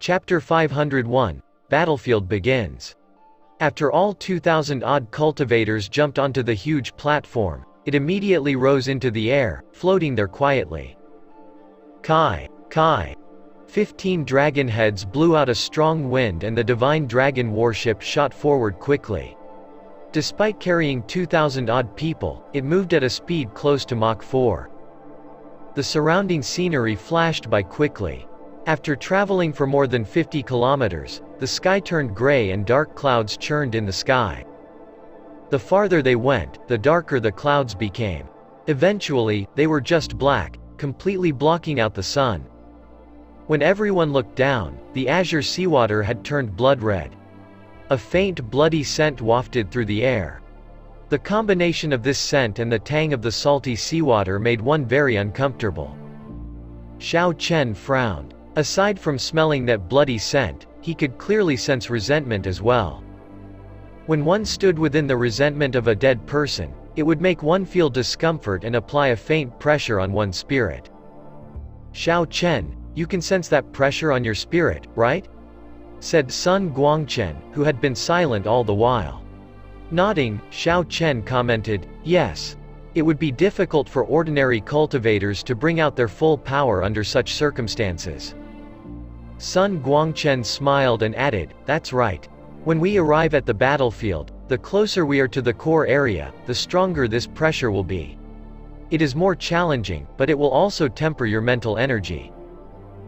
Chapter 501. Battlefield begins. After all 2,000-odd cultivators jumped onto the huge platform, it immediately rose into the air, floating there quietly. Kai, Kai. 15 dragon heads blew out a strong wind and the divine dragon warship shot forward quickly. Despite carrying 2,000-odd people, it moved at a speed close to Mach 4. The surrounding scenery flashed by quickly. After traveling for more than 50 kilometers, the sky turned gray and dark clouds churned in the sky. The farther they went, the darker the clouds became. Eventually, they were just black, completely blocking out the sun. When everyone looked down, the azure seawater had turned blood red. A faint bloody scent wafted through the air. The combination of this scent and the tang of the salty seawater made one very uncomfortable. Xiao Chen frowned. Aside from smelling that bloody scent, he could clearly sense resentment as well. When one stood within the resentment of a dead person, it would make one feel discomfort and apply a faint pressure on one's spirit. Xiao Chen, you can sense that pressure on your spirit, right? Said Sun Guangchen, who had been silent all the while. Nodding, Xiao Chen commented, yes. It would be difficult for ordinary cultivators to bring out their full power under such circumstances. Sun Guangchen smiled and added, that's right. When we arrive at the battlefield, the closer we are to the core area, the stronger this pressure will be. It is more challenging, but it will also temper your mental energy.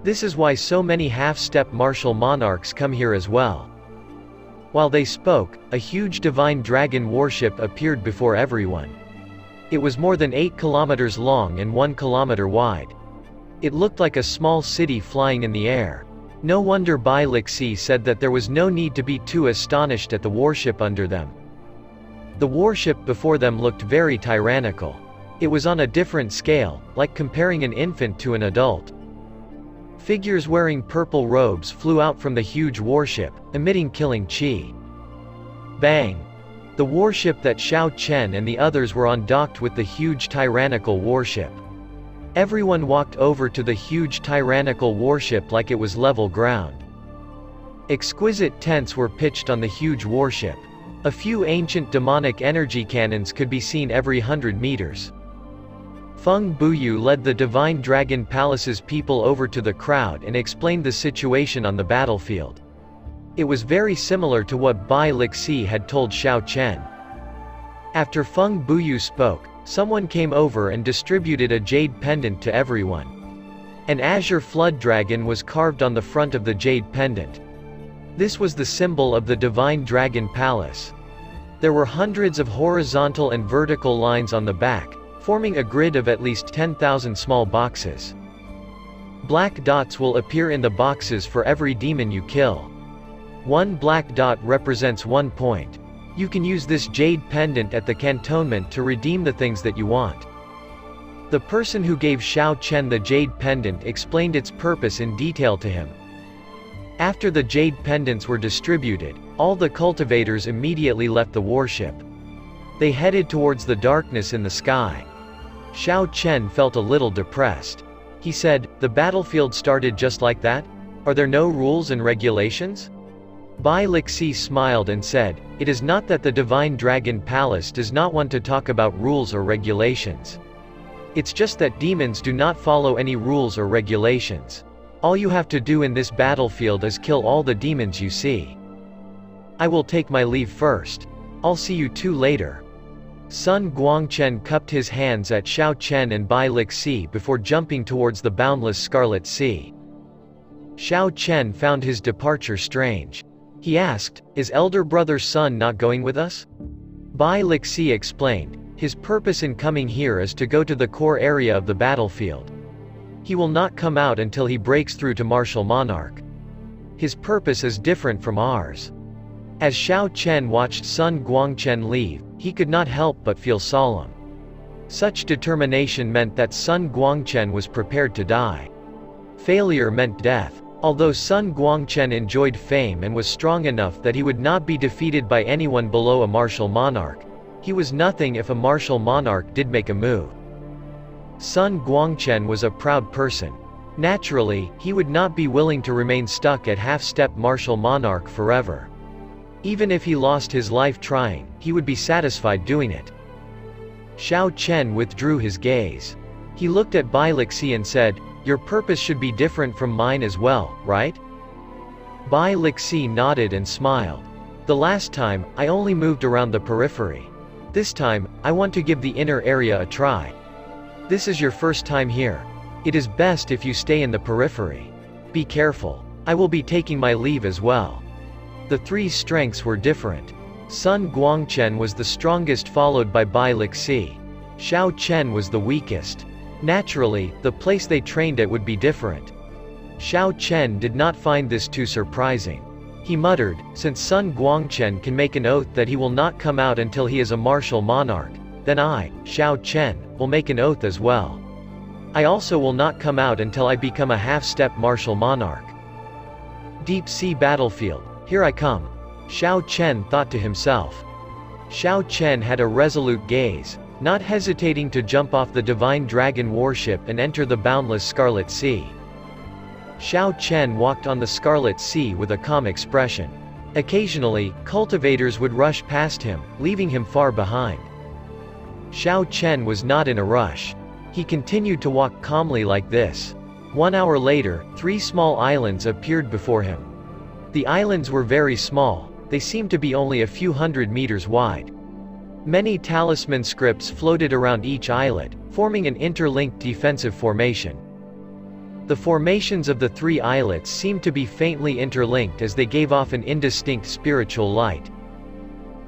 This is why so many half-step martial monarchs come here as well. While they spoke, a huge divine dragon warship appeared before everyone. It was more than 8 kilometers long and 1 kilometer wide. It looked like a small city flying in the air. No wonder Bai Lixi said that there was no need to be too astonished at the warship under them. The warship before them looked very tyrannical. It was on a different scale, like comparing an infant to an adult. Figures wearing purple robes flew out from the huge warship, emitting killing chi. Bang! The warship that Xiao Chen and the others were on docked with the huge tyrannical warship. Everyone walked over to the huge tyrannical warship like it was level ground. Exquisite tents were pitched on the huge warship. A few ancient demonic energy cannons could be seen every 100 meters. Feng Buyu led the Divine Dragon Palace's people over to the crowd and explained the situation on the battlefield. It was very similar to what Bai Lixi had told Xiao Chen. After Feng Buyu spoke, someone came over and distributed a jade pendant to everyone. An azure flood dragon was carved on the front of the jade pendant. This was the symbol of the Divine Dragon Palace. There were hundreds of horizontal and vertical lines on the back, forming a grid of at least 10,000 small boxes. Black dots will appear in the boxes for every demon you kill. One black dot represents 1 point. You can use this jade pendant at the cantonment to redeem the things that you want. The person who gave Xiao Chen the jade pendant explained its purpose in detail to him. After the jade pendants were distributed, all the cultivators immediately left the warship. They headed towards the darkness in the sky. Xiao Chen felt a little depressed. He said, the battlefield started just like that? Are there no rules and regulations? Bai Lixi smiled and said, it is not that the Divine Dragon Palace does not want to talk about rules or regulations. It's just that demons do not follow any rules or regulations. All you have to do in this battlefield is kill all the demons you see. I will take my leave first. I'll see you two later. Sun Guangchen cupped his hands at Xiao Chen and Bai Lixi before jumping towards the boundless Scarlet Sea. Xiao Chen found his departure strange. He asked, is elder brother Sun not going with us? Bai Lixi explained, his purpose in coming here is to go to the core area of the battlefield. He will not come out until he breaks through to Martial Monarch. His purpose is different from ours. As Xiao Chen watched Sun Guangchen leave, he could not help but feel solemn. Such determination meant that Sun Guangchen was prepared to die. Failure meant death. Although Sun Guangchen enjoyed fame and was strong enough that he would not be defeated by anyone below a martial monarch, he was nothing if a martial monarch did make a move. Sun Guangchen was a proud person. Naturally, he would not be willing to remain stuck at half-step martial monarch forever. Even if he lost his life trying, he would be satisfied doing it. Xiao Chen withdrew his gaze. He looked at Bai Lixi and said, "Your purpose should be different from mine as well, right?" Bai Lixi nodded and smiled. "The last time, I only moved around the periphery. This time, I want to give the inner area a try. This is your first time here. It is best if you stay in the periphery. Be careful. I will be taking my leave as well." The three strengths were different. Sun Guangchen was the strongest, followed by Bai Lixi. Xiao Chen was the weakest. Naturally, the place they trained at would be different. Xiao Chen did not find this too surprising. He muttered, "Since Sun Guangchen can make an oath that he will not come out until he is a martial monarch, then I, Xiao Chen, will make an oath as well. I also will not come out until I become a half-step martial monarch." Deep sea battlefield. Here I come. Xiao Chen thought to himself. Xiao Chen had a resolute gaze, not hesitating to jump off the divine dragon warship and enter the boundless Scarlet Sea. Xiao Chen walked on the Scarlet Sea with a calm expression. Occasionally, cultivators would rush past him, leaving him far behind. Xiao Chen was not in a rush. He continued to walk calmly like this. 1 hour later, 3 small islands appeared before him. The islands were very small, they seemed to be only a few hundred meters wide. Many talisman scripts floated around each islet, forming an interlinked defensive formation. The formations of the 3 islets seemed to be faintly interlinked as they gave off an indistinct spiritual light.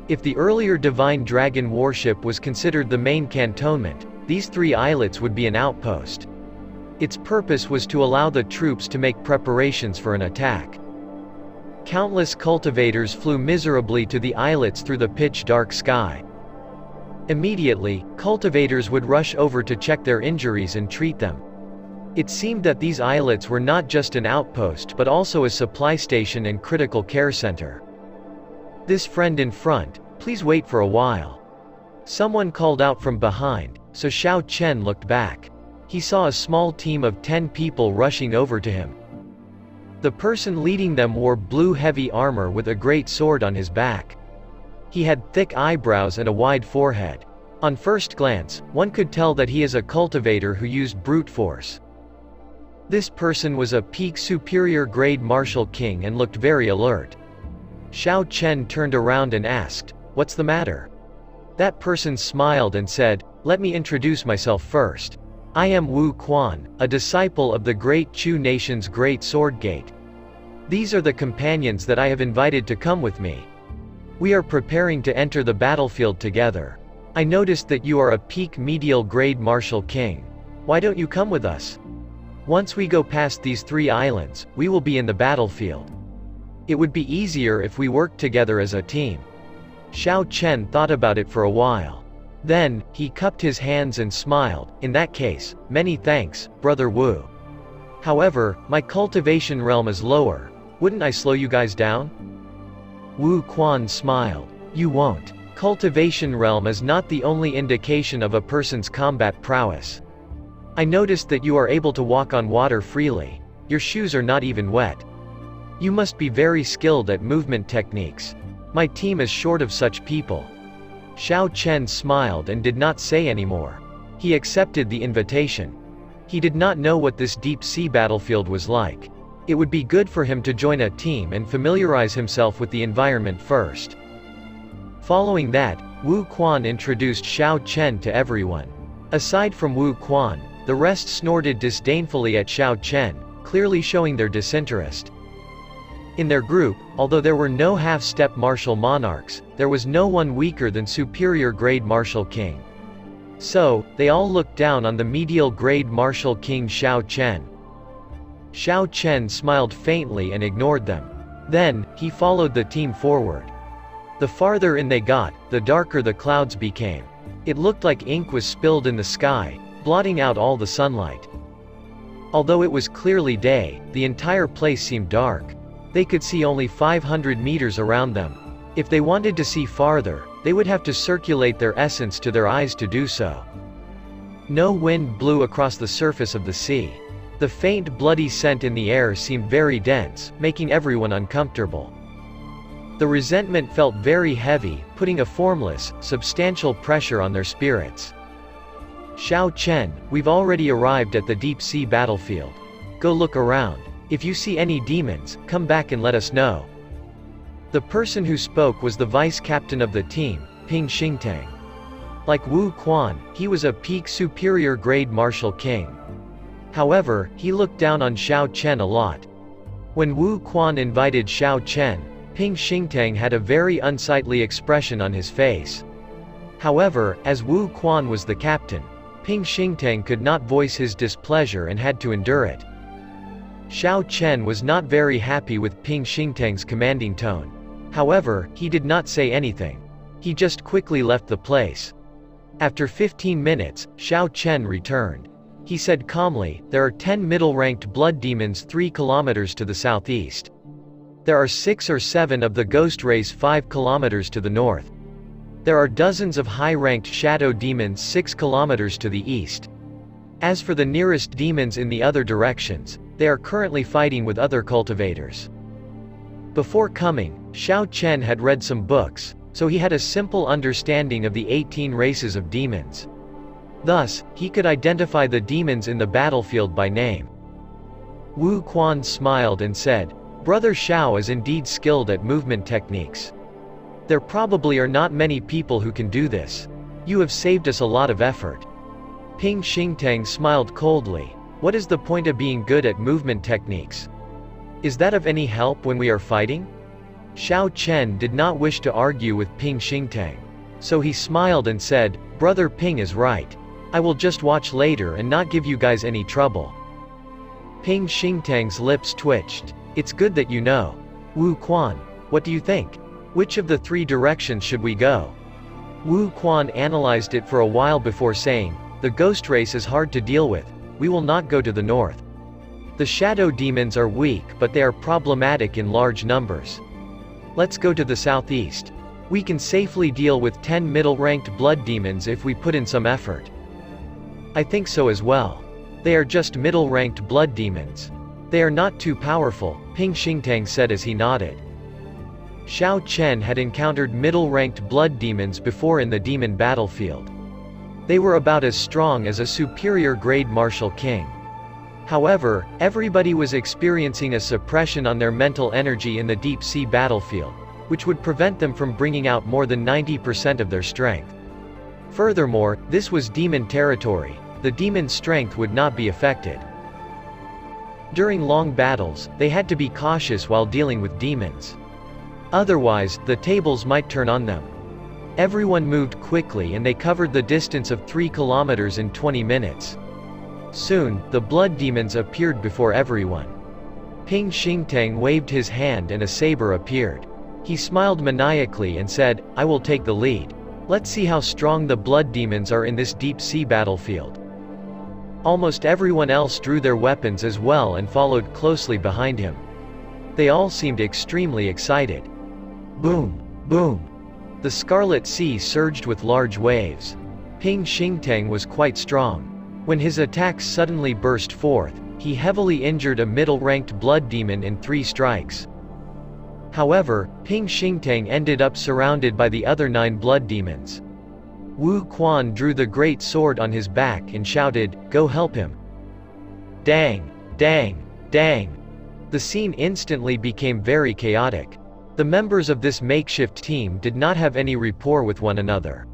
If the earlier divine dragon warship was considered the main cantonment, these 3 islets would be an outpost. Its purpose was to allow the troops to make preparations for an attack. Countless cultivators flew miserably to the islets through the pitch-dark sky. Immediately, cultivators would rush over to check their injuries and treat them. It seemed that these islets were not just an outpost but also a supply station and critical care center. "This friend in front, please wait for a while." Someone called out from behind, so Xiao Chen looked back. He saw a small team of 10 people rushing over to him. The person leading them wore blue heavy armor with a great sword on his back. He had thick eyebrows and a wide forehead. On first glance, one could tell that he is a cultivator who used brute force. This person was a peak superior grade martial king and looked very alert. Xiao Chen turned around and asked, "What's the matter?" That person smiled and said, "Let me introduce myself first. I am Wu Quan, a disciple of the great Chu nation's great sword gate. These are the companions that I have invited to come with me. We are preparing to enter the battlefield together. I noticed that you are a peak medial grade martial king. Why don't you come with us? Once we go past these 3 islands, we will be in the battlefield. It would be easier if we worked together as a team." Xiao Chen thought about it for a while. Then, he cupped his hands and smiled. "In that case, many thanks, Brother Wu. However, my cultivation realm is lower. Wouldn't I slow you guys down?" Wu Quan smiled. "You won't. Cultivation realm is not the only indication of a person's combat prowess. I noticed that you are able to walk on water freely. Your shoes are not even wet. You must be very skilled at movement techniques. My team is short of such people." Xiao Chen smiled and did not say anymore. He accepted the invitation. He did not know what this deep sea battlefield was like. It would be good for him to join a team and familiarize himself with the environment first. Following that, Wu Quan introduced Xiao Chen to everyone. Aside from Wu Quan, the rest snorted disdainfully at Xiao Chen, clearly showing their disinterest. In their group, although there were no half-step martial monarchs, there was no one weaker than superior grade martial king. So, they all looked down on the medial grade martial king Xiao Chen. Xiao Chen smiled faintly and ignored them. Then, he followed the team forward. The farther in they got, the darker the clouds became. It looked like ink was spilled in the sky, blotting out all the sunlight. Although it was clearly day, the entire place seemed dark. They could see only 500 meters around them. If they wanted to see farther, they would have to circulate their essence to their eyes to do so. No wind blew across the surface of the sea. The faint bloody scent in the air seemed very dense, making everyone uncomfortable. The resentment felt very heavy, putting a formless, substantial pressure on their spirits. Xiao Chen, we've already arrived at the deep-sea battlefield. Go look around. If you see any demons, come back and let us know. The person who spoke was the vice-captain of the team, Ping Xingtang. Like Wu Quan, he was a peak superior grade martial king. However, he looked down on Xiao Chen a lot. When Wu Quan invited Xiao Chen, Ping Xingtang had a very unsightly expression on his face. However, as Wu Quan was the captain, Ping Xingtang could not voice his displeasure and had to endure it. Xiao Chen was not very happy with Ping Xingtang's commanding tone. However, he did not say anything. He just quickly left the place. After 15 minutes, Xiao Chen returned. He said calmly, "There are 10 middle-ranked blood demons 3 kilometers to the southeast. There are 6 or 7 of the ghost race 5 kilometers to the north. There are dozens of high-ranked shadow demons 6 kilometers to the east. As for the nearest demons in the other directions, they are currently fighting with other cultivators." Before coming, Xiao Chen had read some books, so he had a simple understanding of the 18 races of demons. Thus, he could identify the demons in the battlefield by name. Wu Quan smiled and said, "Brother Xiao is indeed skilled at movement techniques. There probably are not many people who can do this. You have saved us a lot of effort." Ping Xingtang smiled coldly. "What is the point of being good at movement techniques? Is that of any help when we are fighting?" Xiao Chen did not wish to argue with Ping Xingtang. So he smiled and said, "Brother Ping is right. I will just watch later and not give you guys any trouble." Ping Xingtang's lips twitched. "It's good that you know. Wu Quan, what do you think? Which of the 3 directions should we go?" Wu Quan analyzed it for a while before saying, "The ghost race is hard to deal with. We will not go to the north. The shadow demons are weak but they are problematic in large numbers. Let's go to the southeast. We can safely deal with 10 middle-ranked blood demons if we put in some effort." "I think so as well. They are just middle-ranked blood demons. They are not too powerful," Ping Xingtang said as he nodded. Xiao Chen had encountered middle-ranked blood demons before in the demon battlefield. They were about as strong as a superior grade martial king. However, everybody was experiencing a suppression on their mental energy in the deep-sea battlefield, which would prevent them from bringing out more than 90% of their strength. Furthermore, this was demon territory. The demon's strength would not be affected. During long battles, they had to be cautious while dealing with demons. Otherwise, the tables might turn on them. Everyone moved quickly and they covered the distance of 3 kilometers in 20 minutes. Soon, the blood demons appeared before everyone. Ping Xingtang waved his hand and a saber appeared. He smiled maniacally and said, "I will take the lead. Let's see how strong the blood demons are in this deep-sea battlefield." Almost everyone else drew their weapons as well and followed closely behind him. They all seemed extremely excited. Boom! Boom! The Scarlet Sea surged with large waves. Ping Xingtang was quite strong. When his attacks suddenly burst forth, he heavily injured a middle-ranked blood demon in 3 strikes. However, Ping Xingtang ended up surrounded by the other 9 blood demons. Wu Quan drew the great sword on his back and shouted, "Go help him." Dang! Dang! Dang! The scene instantly became very chaotic. The members of this makeshift team did not have any rapport with one another.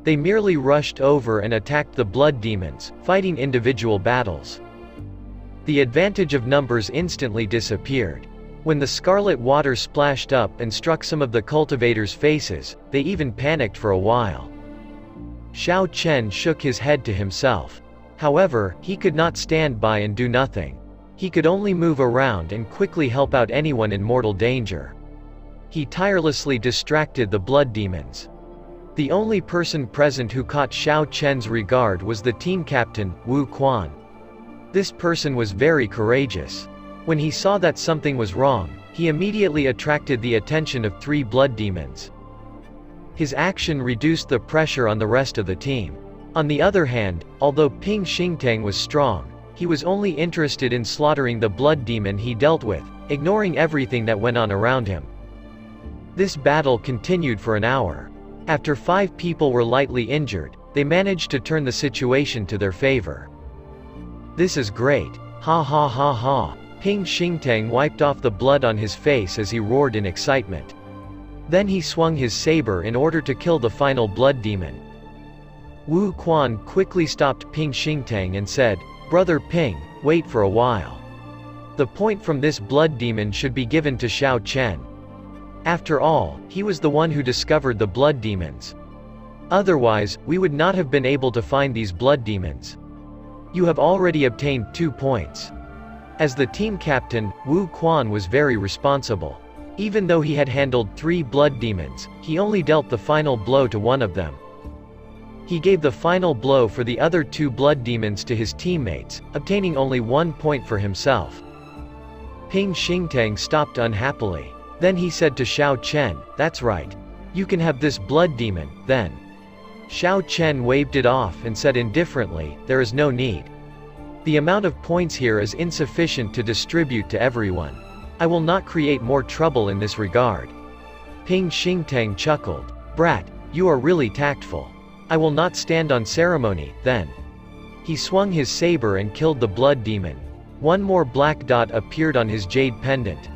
They merely rushed over and attacked the blood demons, fighting individual battles. The advantage of numbers instantly disappeared. When the scarlet water splashed up and struck some of the cultivators' faces, they even panicked for a while. Xiao Chen shook his head to himself. However, he could not stand by and do nothing. He could only move around and quickly help out anyone in mortal danger. He tirelessly distracted the blood demons. The only person present who caught Xiao Chen's regard was the team captain, Wu Quan. This person was very courageous. When he saw that something was wrong, he immediately attracted the attention of 3 blood demons. His action reduced the pressure on the rest of the team. On the other hand, although Ping Xingtang was strong, He was only interested in slaughtering the blood demon he dealt with, ignoring everything that went on around him. This battle continued for an hour. After 5 people were lightly injured, they managed to turn the situation to their favor. "This is great. Ha ha ha ha." Ping Xingtang wiped off the blood on his face as he roared in excitement. Then he swung his saber in order to kill the final blood demon. Wu Quan quickly stopped Ping Xingtang and said, "Brother Ping, wait for a while. The point from this blood demon should be given to Xiao Chen. After all, he was the one who discovered the blood demons. Otherwise, we would not have been able to find these blood demons. You have already obtained 2 points." As the team captain, Wu Quan was very responsible. Even though he had handled 3 blood demons, he only dealt the final blow to one of them. He gave the final blow for the other 2 blood demons to his teammates, obtaining only 1 point for himself. Ping Xingtang stopped unhappily. Then he said to Xiao Chen, "That's right. You can have this blood demon, then." Xiao Chen waved it off and said indifferently, "There is no need. The amount of points here is insufficient to distribute to everyone. I will not create more trouble in this regard." Ping Xingtang chuckled. "Brat, you are really tactful. I will not stand on ceremony, then." He swung his saber and killed the blood demon. One more black dot appeared on his jade pendant.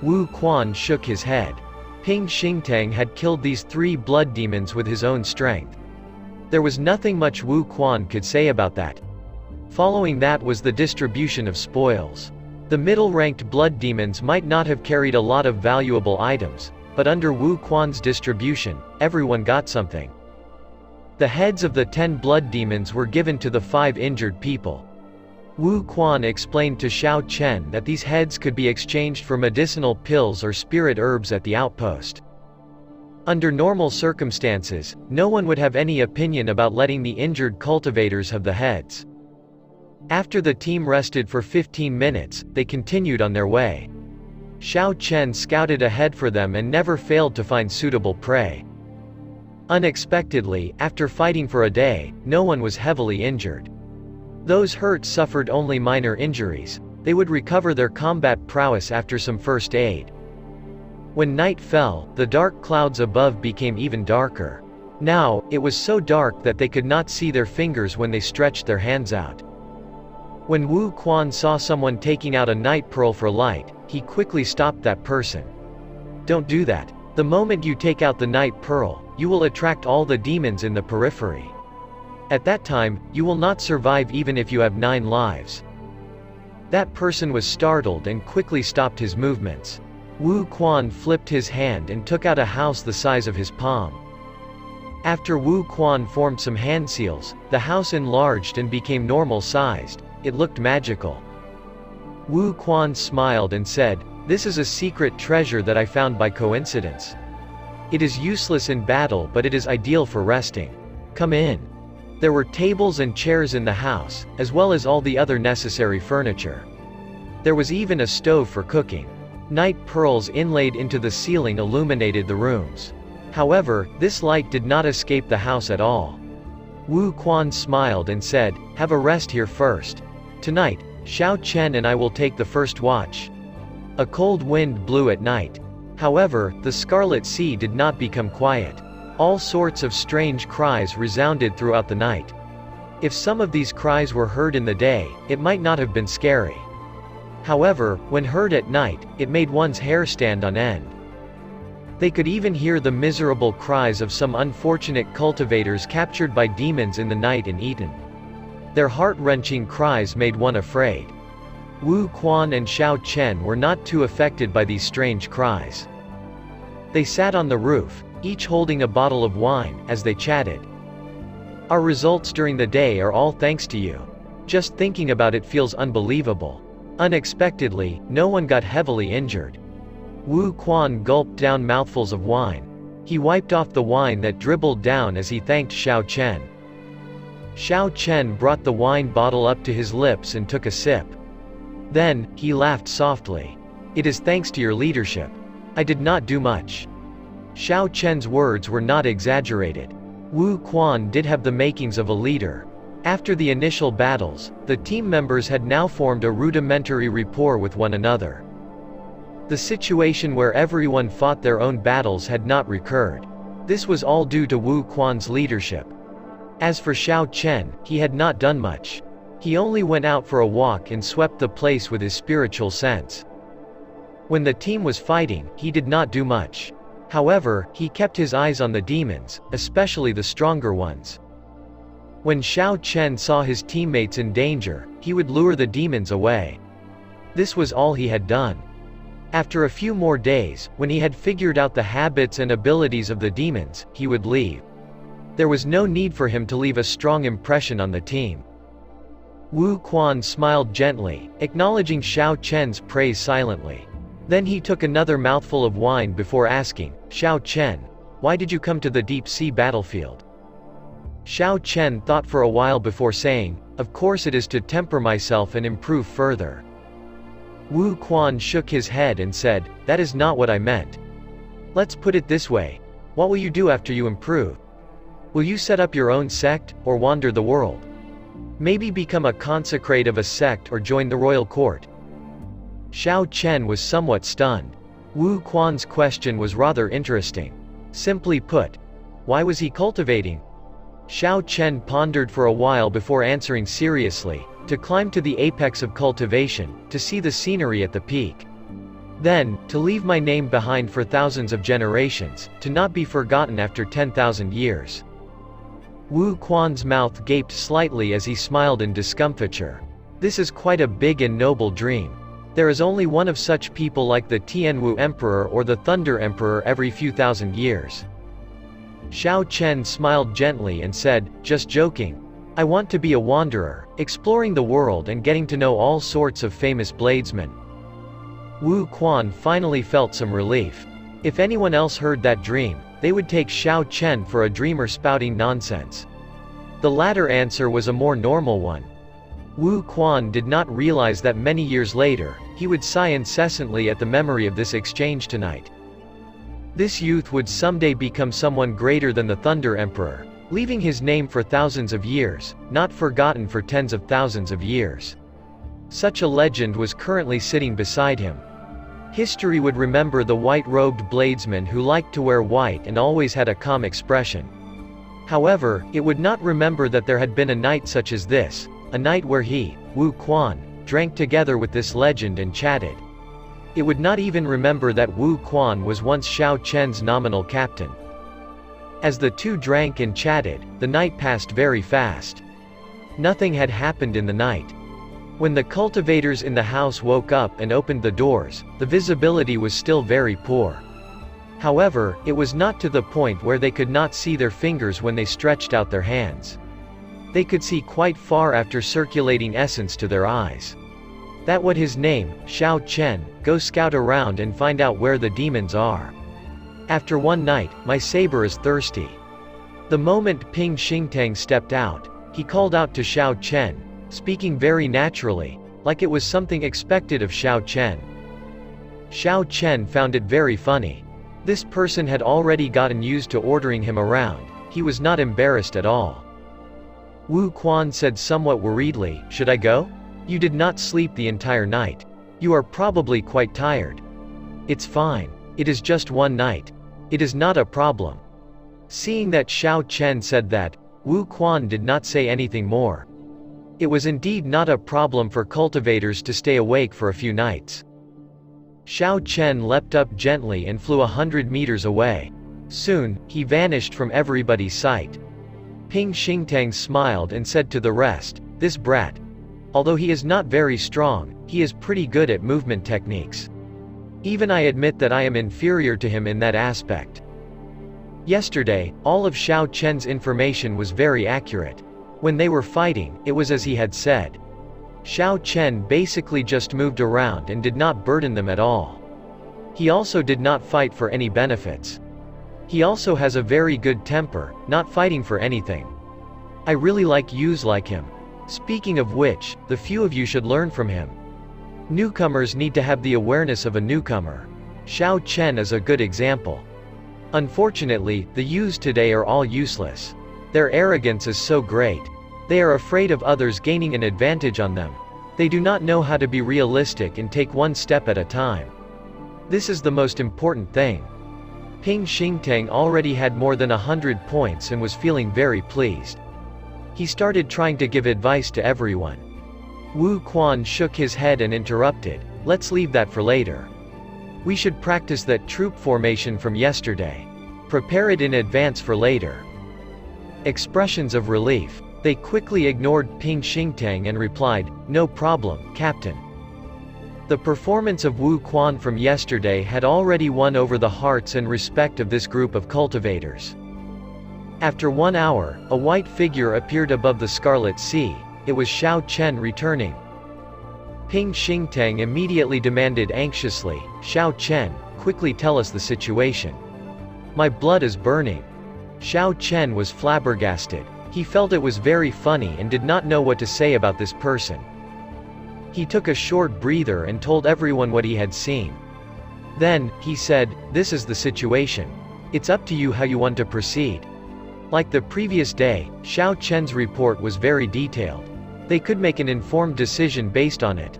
Wu Quan shook his head. Ping Xingtang had killed these 3 blood demons with his own strength. There was nothing much Wu Quan could say about that. Following that was the distribution of spoils. The middle-ranked blood demons might not have carried a lot of valuable items, but under Wu Quan's distribution, everyone got something. The heads of the 10 blood demons were given to the 5 injured people. Wu Quan explained to Xiao Chen that these heads could be exchanged for medicinal pills or spirit herbs at the outpost. Under normal circumstances, no one would have any opinion about letting the injured cultivators have the heads. After the team rested for 15 minutes, they continued on their way. Xiao Chen scouted ahead for them and never failed to find suitable prey. Unexpectedly, after fighting for a day, no one was heavily injured. Those hurt suffered only minor injuries. They would recover their combat prowess after some first aid. When night fell, the dark clouds above became even darker. Now, it was so dark that they could not see their fingers when they stretched their hands out. When Wu Quan saw someone taking out a night pearl for light, he quickly stopped that person. "Don't do that. The moment you take out the night pearl, you will attract all the demons in the periphery. At that time, you will not survive even if you have 9 lives." That person was startled and quickly stopped his movements. Wu Quan flipped his hand and took out a house the size of his palm. After Wu Quan formed some hand seals, the house enlarged and became normal-sized. It looked magical. Wu Quan smiled and said, "This is a secret treasure that I found by coincidence. It is useless in battle, but it is ideal for resting. Come in." There were tables and chairs in the house, as well as all the other necessary furniture. There was even a stove for cooking. Night pearls inlaid into the ceiling illuminated the rooms. However, this light did not escape the house at all. Wu Quan smiled and said, "Have a rest here first. Tonight, Xiao Chen and I will take the first watch." A cold wind blew at night. However, the Scarlet Sea did not become quiet. All sorts of strange cries resounded throughout the night. If some of these cries were heard in the day, it might not have been scary. However, when heard at night, it made one's hair stand on end. They could even hear the miserable cries of some unfortunate cultivators captured by demons in the night and eaten. Their heart-wrenching cries made one afraid. Wu Quan and Xiao Chen were not too affected by these strange cries. They sat on the roof, each holding a bottle of wine, as they chatted. "Our results during the day are all thanks to you. Just thinking about it feels unbelievable. Unexpectedly, no one got heavily injured." Wu Quan gulped down mouthfuls of wine. He wiped off the wine that dribbled down as he thanked Xiao Chen. Xiao Chen brought the wine bottle up to his lips and took a sip. Then, he laughed softly. "It is thanks to your leadership. I did not do much." Xiao Chen's words were not exaggerated. Wu Quan did have the makings of a leader. After the initial battles, the team members had now formed a rudimentary rapport with one another. The situation where everyone fought their own battles had not recurred. This was all due to Wu Quan's leadership. As for Xiao Chen, he had not done much. He only went out for a walk and swept the place with his spiritual sense. When the team was fighting, he did not do much. However, he kept his eyes on the demons, especially the stronger ones. When Xiao Chen saw his teammates in danger, he would lure the demons away. This was all he had done. After a few more days, when he had figured out the habits and abilities of the demons, he would leave. There was no need for him to leave a strong impression on the team. Wu Quan smiled gently, acknowledging Xiao Chen's praise silently. Then he took another mouthful of wine before asking, "Xiao Chen, why did you come to the deep sea battlefield?" Xiao Chen thought for a while before saying, "Of course it is to temper myself and improve further." Wu Quan shook his head and said, "That is not what I meant. Let's put it this way. What will you do after you improve? Will you set up your own sect, or wander the world? Maybe become a consecrate of a sect or join the royal court?" Xiao Chen was somewhat stunned. Wu Quan's question was rather interesting. Simply put, why was he cultivating? Xiao Chen pondered for a while before answering seriously, to climb to the apex of cultivation, to see the scenery at the peak. Then, to leave my name behind for thousands of generations, to not be forgotten after 10,000 years. Wu Quan's mouth gaped slightly as he smiled in discomfiture. This is quite a big and noble dream. There is only one of such people like the Tianwu Emperor or the Thunder Emperor every few thousand years. Xiao Chen smiled gently and said, "Just joking. I want to be a wanderer, exploring the world and getting to know all sorts of famous bladesmen." Wu Quan finally felt some relief. If anyone else heard that dream, they would take Xiao Chen for a dreamer spouting nonsense. The latter answer was a more normal one. Wu Quan did not realize that many years later, he would sigh incessantly at the memory of this exchange tonight. This youth would someday become someone greater than the Thunder Emperor, leaving his name for thousands of years, not forgotten for tens of thousands of years. Such a legend was currently sitting beside him. History would remember the white-robed bladesman who liked to wear white and always had a calm expression. However, it would not remember that there had been a night such as this, a night where he, Wu Quan, drank together with this legend and chatted. It would not even remember that Wu Quan was once Xiao Chen's nominal captain. As the two drank and chatted, the night passed very fast. Nothing had happened in the night. When the cultivators in the house woke up and opened the doors, the visibility was still very poor. However, it was not to the point where they could not see their fingers when they stretched out their hands. They could see quite far after circulating essence to their eyes. That what his name, Xiao Chen, go scout around and find out where the demons are. After one night, my saber is thirsty. The moment Ping Xingtang stepped out, he called out to Xiao Chen, speaking very naturally, like it was something expected of Xiao Chen. Xiao Chen found it very funny. This person had already gotten used to ordering him around. He was not embarrassed at all. Wu Quan said somewhat worriedly, "Should I go? You did not sleep the entire night. You are probably quite tired." "It's fine. It is just one night. It is not a problem." Seeing that Xiao Chen said that, Wu Quan did not say anything more. It was indeed not a problem for cultivators to stay awake for a few nights. Xiao Chen leapt up gently and flew 100 meters away. Soon, he vanished from everybody's sight. Ping Xingtang smiled and said to the rest, "This brat. Although he is not very strong, he is pretty good at movement techniques. Even I admit that I am inferior to him in that aspect." Yesterday, all of Xiao Chen's information was very accurate. When they were fighting, it was as he had said. Xiao Chen basically just moved around and did not burden them at all. He also did not fight for any benefits. He also has a very good temper, not fighting for anything. I really like youths like him. Speaking of which, the few of you should learn from him. Newcomers need to have the awareness of a newcomer. Xiao Chen is a good example. Unfortunately, the youths today are all useless. Their arrogance is so great. They are afraid of others gaining an advantage on them. They do not know how to be realistic and take one step at a time. This is the most important thing. Ping Xingtang already had more than 100 points and was feeling very pleased. He started trying to give advice to everyone. Wu Quan shook his head and interrupted, "Let's leave that for later. We should practice that troop formation from yesterday. Prepare it in advance for later." Expressions of relief. They quickly ignored Ping Xingtang and replied, "No problem, Captain." The performance of Wu Quan from yesterday had already won over the hearts and respect of this group of cultivators. After 1 hour, a white figure appeared above the Scarlet Sea. It was Xiao Chen returning. Ping Xingtang immediately demanded anxiously, "Xiao Chen, quickly tell us the situation. My blood is burning." Xiao Chen was flabbergasted. He felt it was very funny and did not know what to say about this person. He took a short breather and told everyone what he had seen. Then, he said, "This is the situation. It's up to you how you want to proceed." Like the previous day, Xiao Chen's report was very detailed. They could make an informed decision based on it.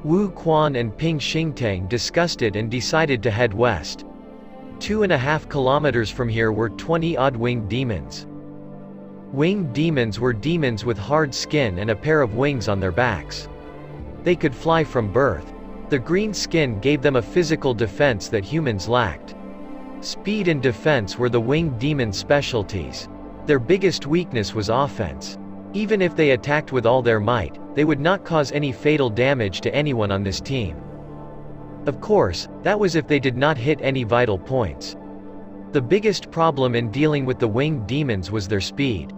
Wu Quan and Ping Xingtang discussed it and decided to head west. 2.5 kilometers from here were 20-odd winged demons. Winged demons were demons with hard skin and a pair of wings on their backs. They could fly from birth. The green skin gave them a physical defense that humans lacked. Speed and defense were the winged demons' specialties. Their biggest weakness was offense. Even if they attacked with all their might, they would not cause any fatal damage to anyone on this team. Of course, that was if they did not hit any vital points. The biggest problem in dealing with the winged demons was their speed.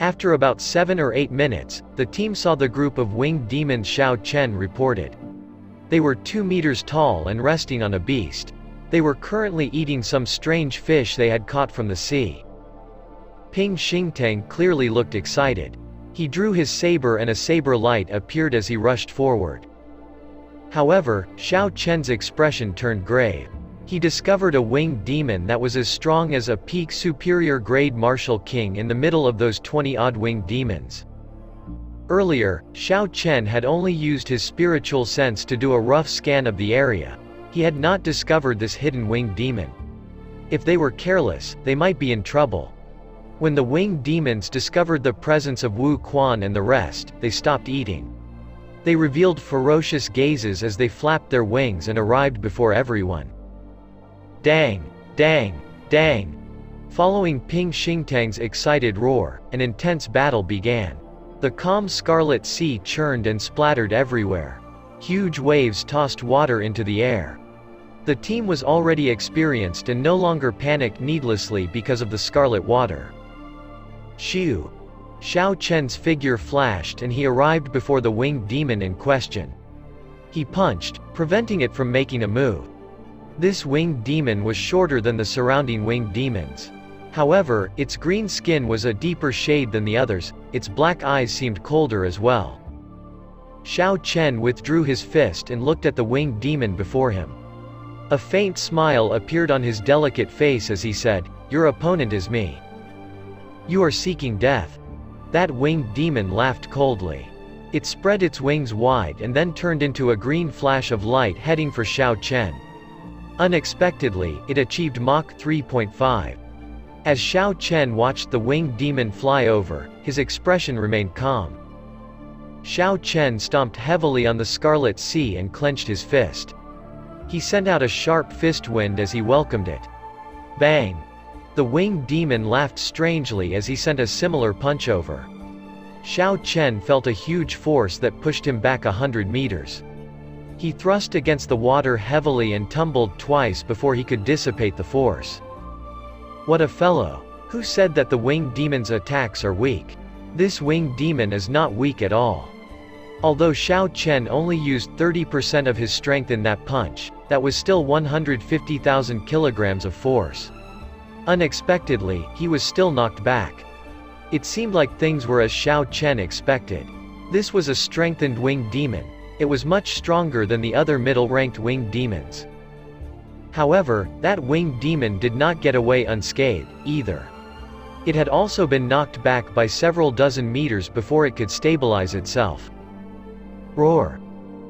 After about 7 or 8 minutes, the team saw the group of winged demons Xiao Chen reported. They were 2 meters tall and resting on a beast. They were currently eating some strange fish they had caught from the sea. Ping Xingtang clearly looked excited. He drew his saber and a saber light appeared as he rushed forward. However, Xiao Chen's expression turned grave. He discovered a winged demon that was as strong as a peak superior grade martial king in the middle of those 20-odd winged demons. Earlier, Xiao Chen had only used his spiritual sense to do a rough scan of the area. He had not discovered this hidden winged demon. If they were careless, they might be in trouble. When the winged demons discovered the presence of Wu Quan and the rest, they stopped eating. They revealed ferocious gazes as they flapped their wings and arrived before everyone. Dang! Dang! Dang! Following Ping Xingtang's excited roar, an intense battle began. The calm Scarlet Sea churned and splattered everywhere. Huge waves tossed water into the air. The team was already experienced and no longer panicked needlessly because of the scarlet water. Shoo! Xiao Chen's figure flashed and he arrived before the winged demon in question. He punched, preventing it from making a move. This winged demon was shorter than the surrounding winged demons. However, its green skin was a deeper shade than the others, its black eyes seemed colder as well. Xiao Chen withdrew his fist and looked at the winged demon before him. A faint smile appeared on his delicate face as he said, "Your opponent is me. You are seeking death." That winged demon laughed coldly. It spread its wings wide and then turned into a green flash of light heading for Xiao Chen. Unexpectedly, it achieved Mach 3.5. As Xiao Chen watched the winged demon fly over, his expression remained calm. Xiao Chen stomped heavily on the Scarlet Sea and clenched his fist. He sent out a sharp fist wind as he welcomed it. Bang! The winged demon laughed strangely as he sent a similar punch over. Xiao Chen felt a huge force that pushed him back 100 meters. He thrust against the water heavily and tumbled twice before he could dissipate the force. What a fellow! Who said that the winged demon's attacks are weak? This winged demon is not weak at all. Although Xiao Chen only used 30% of his strength in that punch, that was still 150,000 kilograms of force. Unexpectedly, he was still knocked back. It seemed like things were as Xiao Chen expected. This was a strengthened winged demon. It was much stronger than the other middle-ranked winged demons. However, that winged demon did not get away unscathed, either. It had also been knocked back by several dozen meters before it could stabilize itself. Roar!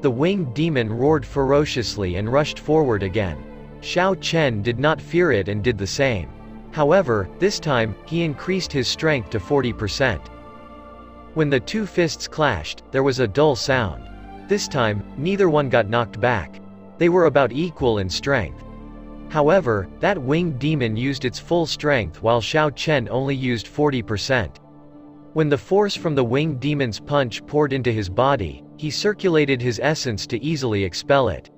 The winged demon roared ferociously and rushed forward again. Xiao Chen did not fear it and did the same. However, this time, he increased his strength to 40%. When the two fists clashed, there was a dull sound. This time, neither one got knocked back. They were about equal in strength. However, that winged demon used its full strength while Xiao Chen only used 40%. When the force from the winged demon's punch poured into his body, he circulated his essence to easily expel it.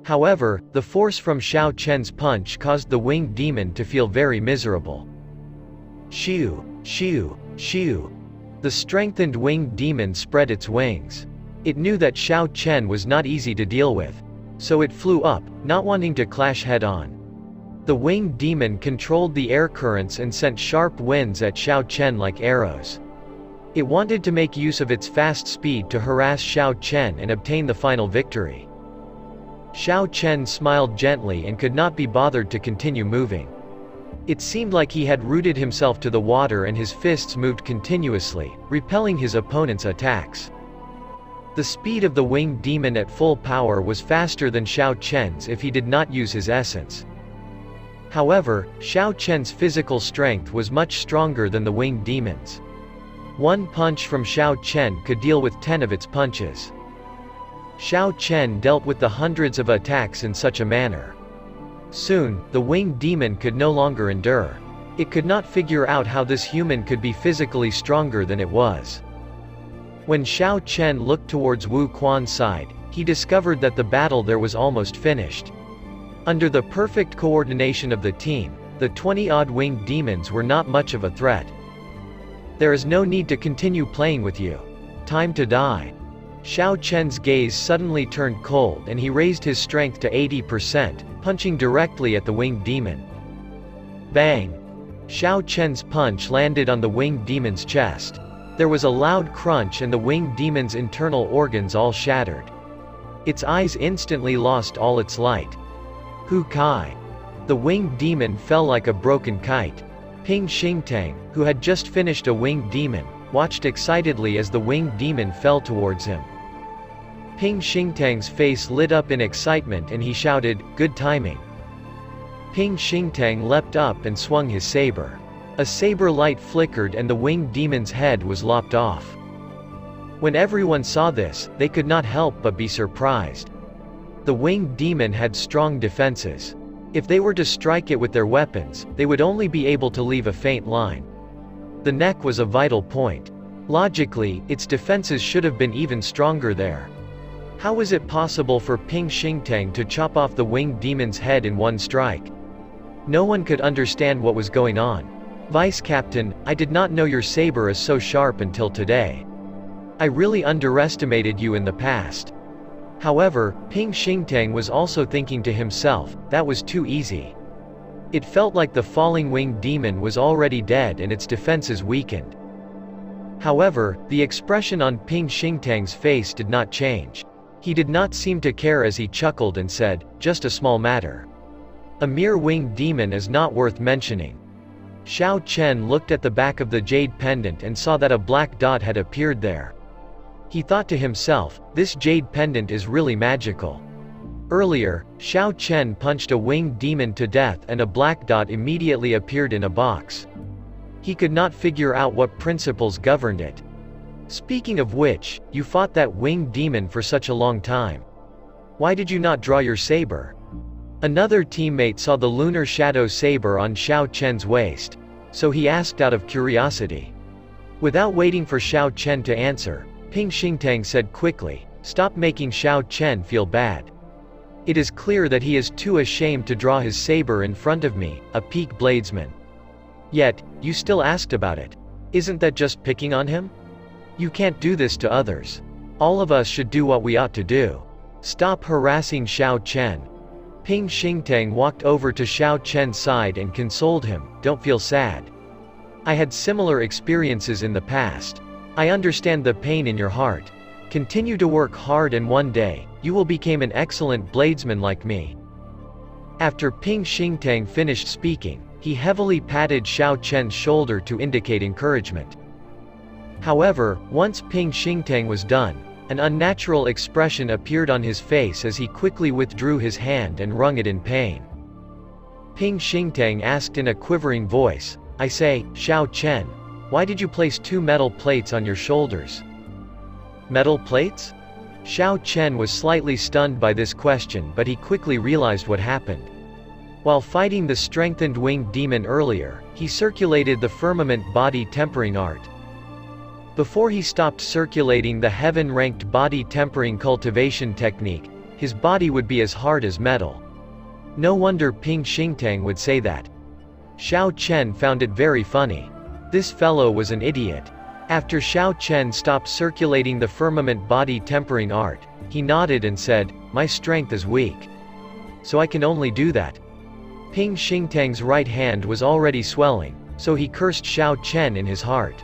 However, the force from Xiao Chen's punch caused the winged demon to feel very miserable. Shoo! Shoo! Shoo! The strengthened winged demon spread its wings. It knew that Xiao Chen was not easy to deal with. So it flew up, not wanting to clash head-on. The winged demon controlled the air currents and sent sharp winds at Xiao Chen like arrows. It wanted to make use of its fast speed to harass Xiao Chen and obtain the final victory. Xiao Chen smiled gently and could not be bothered to continue moving. It seemed like he had rooted himself to the water and his fists moved continuously, repelling his opponent's attacks. The speed of the winged demon at full power was faster than Xiao Chen's if he did not use his essence. However, Xiao Chen's physical strength was much stronger than the winged demon's. One punch from Xiao Chen could deal with 10 of its punches. Xiao Chen dealt with the hundreds of attacks in such a manner. Soon, the winged demon could no longer endure. It could not figure out how this human could be physically stronger than it was. When Xiao Chen looked towards Wu Quan's side, he discovered that the battle there was almost finished. Under the perfect coordination of the team, the 20-odd winged demons were not much of a threat. There is no need to continue playing with you. Time to die. Xiao Chen's gaze suddenly turned cold and he raised his strength to 80%, punching directly at the winged demon. Bang! Xiao Chen's punch landed on the winged demon's chest. There was a loud crunch and the winged demon's internal organs all shattered. Its eyes instantly lost all its light. Hu Kai! The winged demon fell like a broken kite. Ping Xingtang, who had just finished a winged demon, watched excitedly as the winged demon fell towards him. Ping Xingtang's face lit up in excitement and he shouted, "Good timing." Ping Xingtang leapt up and swung his saber. A saber light flickered and the winged demon's head was lopped off. When everyone saw this, they could not help but be surprised. The winged demon had strong defenses. If they were to strike it with their weapons, they would only be able to leave a faint line. The neck was a vital point. Logically, its defenses should have been even stronger there. How was it possible for Ping Xingtang to chop off the winged demon's head in one strike? No one could understand what was going on. "Vice Captain, I did not know your saber is so sharp until today. I really underestimated you in the past." However, Ping Xingtang was also thinking to himself, that was too easy. It felt like the falling winged demon was already dead and its defenses weakened. However, the expression on Ping Xingtang's face did not change. He did not seem to care as he chuckled and said, "Just a small matter. A mere winged demon is not worth mentioning." Xiao Chen looked at the back of the jade pendant and saw that a black dot had appeared there. He thought to himself, this jade pendant is really magical. Earlier, Xiao Chen punched a winged demon to death and a black dot immediately appeared in a box. He could not figure out what principles governed it. Speaking of which, you fought that winged demon for such a long time. Why did you not draw your saber? Another teammate saw the lunar shadow saber on Xiao Chen's waist. So he asked out of curiosity. Without waiting for Xiao Chen to answer, Ping Xingtang said quickly, "Stop making Xiao Chen feel bad. It is clear that he is too ashamed to draw his saber in front of me, a peak bladesman. Yet, you still asked about it. Isn't that just picking on him? You can't do this to others. All of us should do what we ought to do. Stop harassing Xiao Chen." Ping Xingtang walked over to Xiao Chen's side and consoled him, "Don't feel sad. I had similar experiences in the past. I understand the pain in your heart. Continue to work hard and one day, you will become an excellent bladesman like me." After Ping Xingtang finished speaking, He heavily patted Xiao Chen's shoulder to indicate encouragement. However, once Ping Xingtang was done, an unnatural expression appeared on his face as he quickly withdrew his hand and wrung it in pain. Ping Xingtang asked in a quivering voice, "I say, Xiao Chen, why did you place 2 metal plates on your shoulders?" Metal plates? Xiao Chen was slightly stunned by this question, but he quickly realized what happened. While fighting the strengthened winged demon earlier, he circulated the firmament body tempering art. Before he stopped circulating the heaven-ranked body tempering cultivation technique, his body would be as hard as metal. No wonder Ping Xingtang would say that. Xiao Chen found it very funny. This fellow was an idiot. After Xiao Chen stopped circulating the firmament body tempering art, he nodded and said, "My strength is weak. So I can only do that." Ping Xingtang's right hand was already swelling, so he cursed Xiao Chen in his heart.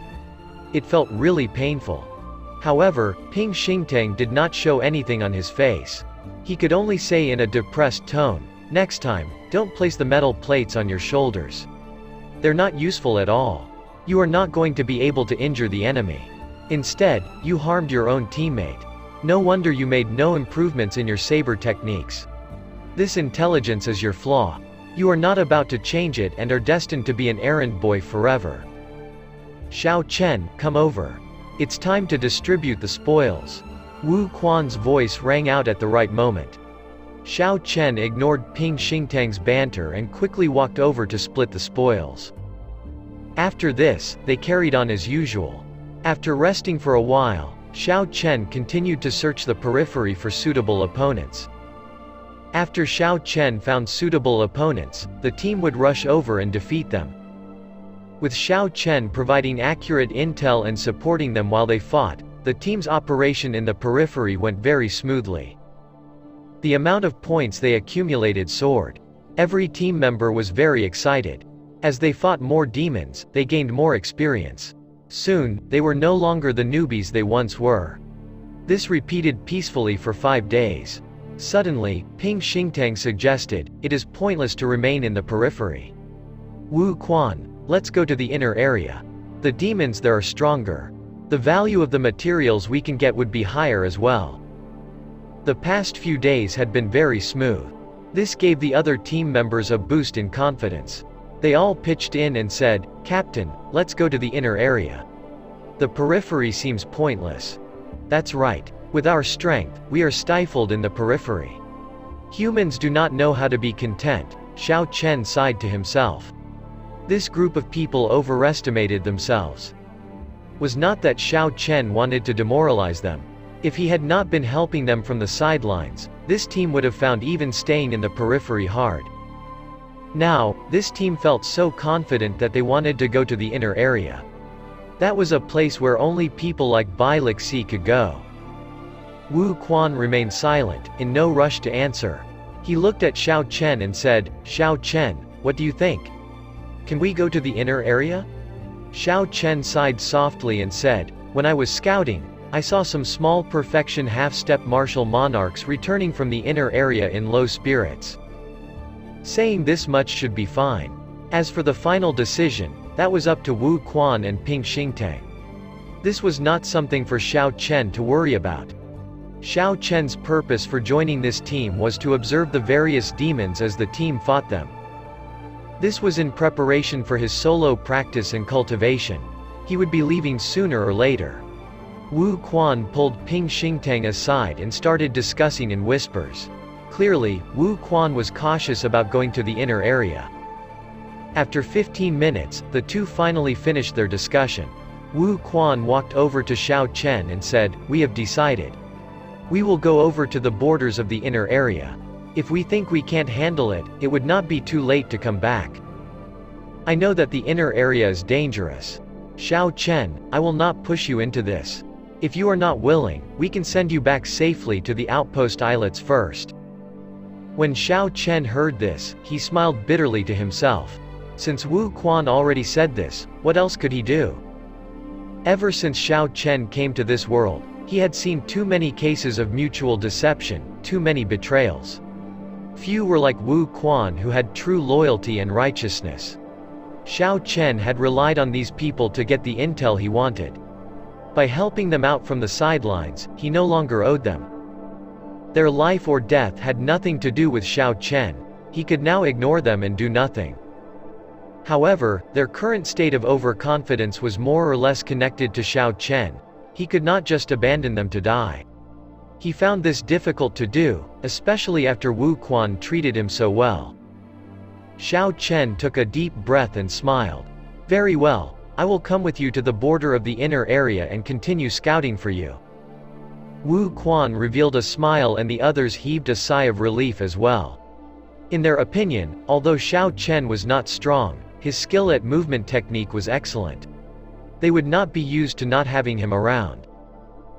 It felt really painful. However, Ping Xingtang did not show anything on his face. He could only say in a depressed tone, "Next time, don't place the metal plates on your shoulders. They're not useful at all. You are not going to be able to injure the enemy. Instead, you harmed your own teammate. No wonder you made no improvements in your saber techniques. This intelligence is your flaw. You are not about to change it and are destined to be an errand boy forever. Xiao Chen, come over. It's time to distribute the spoils." Wu Quan's voice rang out at the right moment. Xiao Chen ignored Ping Xingtang's banter and quickly walked over to split the spoils. After this, they carried on as usual. After resting for a while, Xiao Chen continued to search the periphery for suitable opponents. After Xiao Chen found suitable opponents, the team would rush over and defeat them. With Xiao Chen providing accurate intel and supporting them while they fought, the team's operation in the periphery went very smoothly. The amount of points they accumulated soared. Every team member was very excited. As they fought more demons, they gained more experience. Soon, they were no longer the newbies they once were. This repeated peacefully for 5 days. Suddenly, Ping Xingtang suggested, "It is pointless to remain in the periphery. Wu Quan, let's go to the inner area. The demons there are stronger. The value of the materials we can get would be higher as well." The past few days had been very smooth. This gave the other team members a boost in confidence. They all pitched in and said, "Captain, let's go to the inner area. The periphery seems pointless." That's right. With our strength, we are stifled in the periphery. Humans do not know how to be content, Xiao Chen sighed to himself. This group of people overestimated themselves. Was not that Xiao Chen wanted to demoralize them. If he had not been helping them from the sidelines, this team would have found even staying in the periphery hard. Now, this team felt so confident that they wanted to go to the inner area. That was a place where only people like Bai Lixi could go. Wu Quan remained silent, in no rush to answer. He looked at Xiao Chen and said, "Xiao Chen, what do you think? Can we go to the inner area?" Xiao Chen sighed softly and said, "When I was scouting, I saw some small perfection half-step martial monarchs returning from the inner area in low spirits. Saying this much should be fine. As for the final decision, that was up to Wu Quan and Ping Xingtang. This was not something for Xiao Chen to worry about. Xiao Chen's purpose for joining this team was to observe the various demons as the team fought them. This was in preparation for his solo practice and cultivation. He would be leaving sooner or later. Wu Quan pulled Ping Xingtang aside and started discussing in whispers. Clearly, Wu Quan was cautious about going to the inner area. After 15 minutes, the two finally finished their discussion. Wu Quan walked over to Xiao Chen and said, "We have decided. We will go over to the borders of the inner area. If we think we can't handle it, it would not be too late to come back. I know that the inner area is dangerous. Xiao Chen, I will not push you into this. If you are not willing, we can send you back safely to the outpost islets first." When Xiao Chen heard this, he smiled bitterly to himself. Since Wu Quan already said this, what else could he do? Ever since Xiao Chen came to this world, he had seen too many cases of mutual deception, too many betrayals. Few were like Wu Quan who had true loyalty and righteousness. Xiao Chen had relied on these people to get the intel he wanted. By helping them out from the sidelines, he no longer owed them. Their life or death had nothing to do with Xiao Chen. He could now ignore them and do nothing. However, their current state of overconfidence was more or less connected to Xiao Chen. He could not just abandon them to die. He found this difficult to do, especially after Wu Quan treated him so well. Xiao Chen took a deep breath and smiled. "Very well, I will come with you to the border of the inner area and continue scouting for you." Wu Quan revealed a smile and the others heaved a sigh of relief as well. In their opinion, although Xiao Chen was not strong, his skill at movement technique was excellent. They would not be used to not having him around.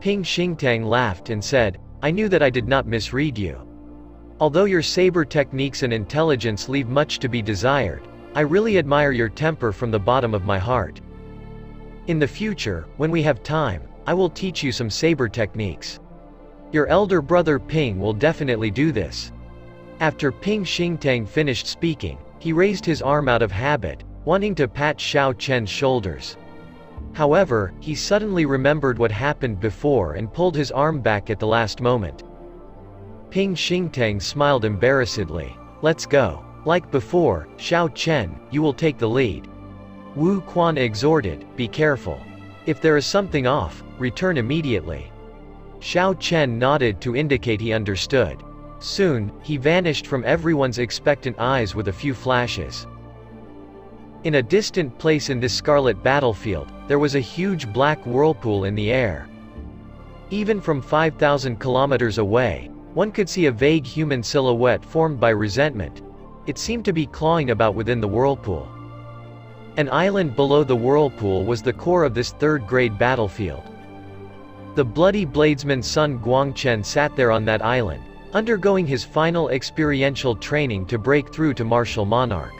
Ping Xingtang laughed and said, "I knew that I did not misread you. Although your saber techniques and intelligence leave much to be desired, I really admire your temper from the bottom of my heart. In the future, when we have time, I will teach you some saber techniques. Your elder brother Ping will definitely do this." After Ping Xingtang finished speaking, he raised his arm out of habit, wanting to pat Xiao Chen's shoulders. However, he suddenly remembered what happened before and pulled his arm back at the last moment. Ping Xingtang smiled embarrassedly. "Let's go. Like before, Xiao Chen, you will take the lead." Wu Quan exhorted, "Be careful. If there is something off, return immediately." Xiao Chen nodded to indicate he understood. Soon, he vanished from everyone's expectant eyes with a few flashes. In a distant place in this scarlet battlefield, there was a huge black whirlpool in the air. Even from 5,000 kilometers away, one could see a vague human silhouette formed by resentment. It seemed to be clawing about within the whirlpool. An island below the whirlpool was the core of this third-grade battlefield. The bloody bladesman Sun Guangchen sat there on that island, undergoing his final experiential training to break through to martial monarch.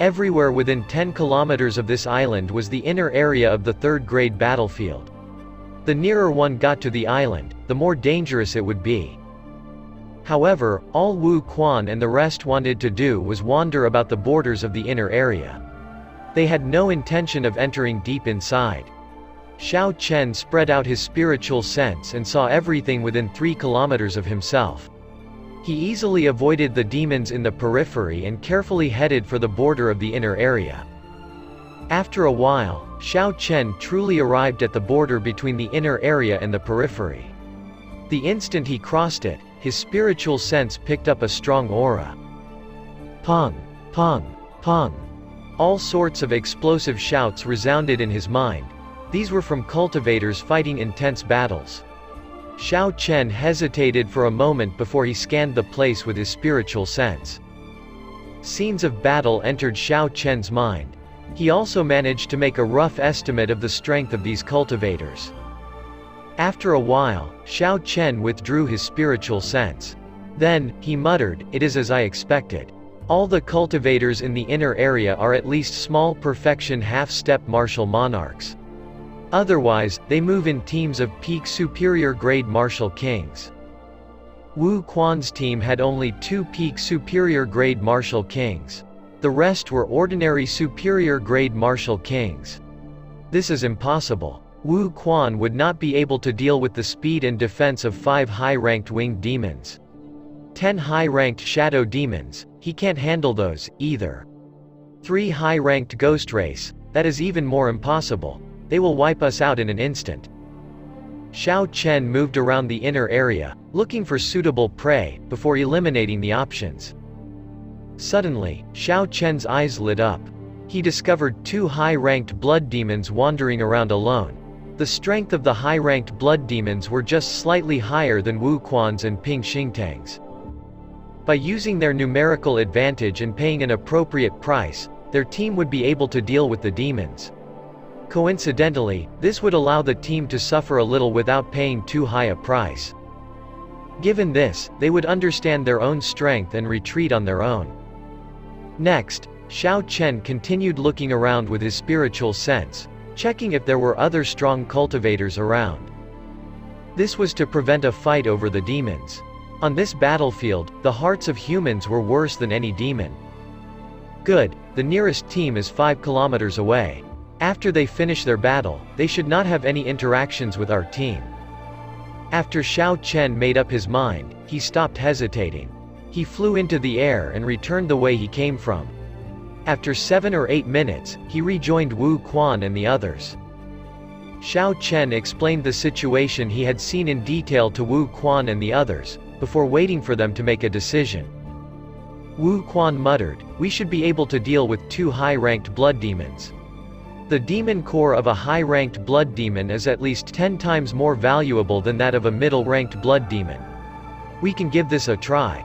Everywhere within 10 kilometers of this island was the inner area of the third-grade battlefield. The nearer one got to the island, the more dangerous it would be. However, all Wu Quan and the rest wanted to do was wander about the borders of the inner area. They had no intention of entering deep inside. Xiao Chen spread out his spiritual sense and saw everything within 3 kilometers of himself. He easily avoided the demons in the periphery and carefully headed for the border of the inner area. After a while, Xiao Chen truly arrived at the border between the inner area and the periphery. The instant he crossed it, his spiritual sense picked up a strong aura. Pung! Pung! Pung! All sorts of explosive shouts resounded in his mind. These were from cultivators fighting intense battles. Xiao Chen hesitated for a moment before he scanned the place with his spiritual sense. Scenes of battle entered Xiao Chen's mind. He also managed to make a rough estimate of the strength of these cultivators. After a while, Xiao Chen withdrew his spiritual sense. Then, he muttered, "It is as I expected. All the cultivators in the inner area are at least small perfection half-step martial monarchs. Otherwise, they move in teams of peak superior grade martial kings." Wu Quan's team had only 2 peak superior grade martial kings. The rest were ordinary superior grade martial kings. This is impossible. Wu Quan would not be able to deal with the speed and defense of 5 high-ranked winged demons. 10 high-ranked shadow demons, he can't handle those, either. 3 high-ranked ghost race, that is even more impossible. They will wipe us out in an instant. Xiao Chen moved around the inner area, looking for suitable prey, before eliminating the options. Suddenly, Xiao Chen's eyes lit up. He discovered 2 high-ranked blood demons wandering around alone. The strength of the high-ranked blood demons were just slightly higher than Wu Quan's and Ping Xingtang's. By using their numerical advantage and paying an appropriate price, their team would be able to deal with the demons. Coincidentally, this would allow the team to suffer a little without paying too high a price. Given this, they would understand their own strength and retreat on their own. Next, Xiao Chen continued looking around with his spiritual sense, checking if there were other strong cultivators around. This was to prevent a fight over the demons. On this battlefield, the hearts of humans were worse than any demon. Good, the nearest team is 5 kilometers away. After they finish their battle, they should not have any interactions with our team. After Xiao Chen made up his mind, he stopped hesitating. He flew into the air and returned the way he came from. After 7 or 8 minutes, he rejoined Wu Quan and the others. Xiao Chen explained the situation he had seen in detail to Wu Quan and the others, before waiting for them to make a decision. Wu Quan muttered, "We should be able to deal with 2 high-ranked blood demons. The demon core of a high-ranked blood demon is at least 10 times more valuable than that of a middle-ranked blood demon. We can give this a try."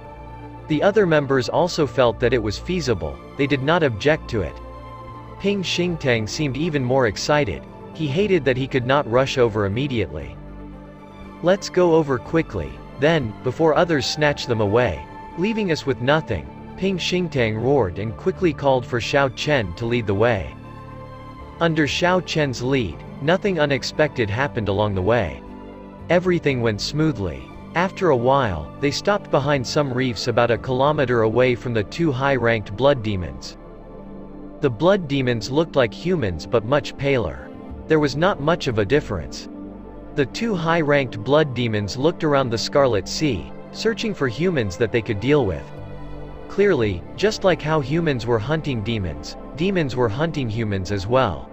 The other members also felt that it was feasible, they did not object to it. Ping Xingtang seemed even more excited. He hated that he could not rush over immediately. "Let's go over quickly, then, before others snatch them away, leaving us with nothing," Ping Xingtang roared and quickly called for Xiao Chen to lead the way. Under Xiao Chen's lead, nothing unexpected happened along the way. Everything went smoothly. After a while, they stopped behind some reefs about a kilometer away from the 2 high-ranked blood demons. The blood demons looked like humans but much paler. There was not much of a difference. The 2 high-ranked blood demons looked around the Scarlet Sea, searching for humans that they could deal with. Clearly, just like how humans were hunting demons, demons were hunting humans as well.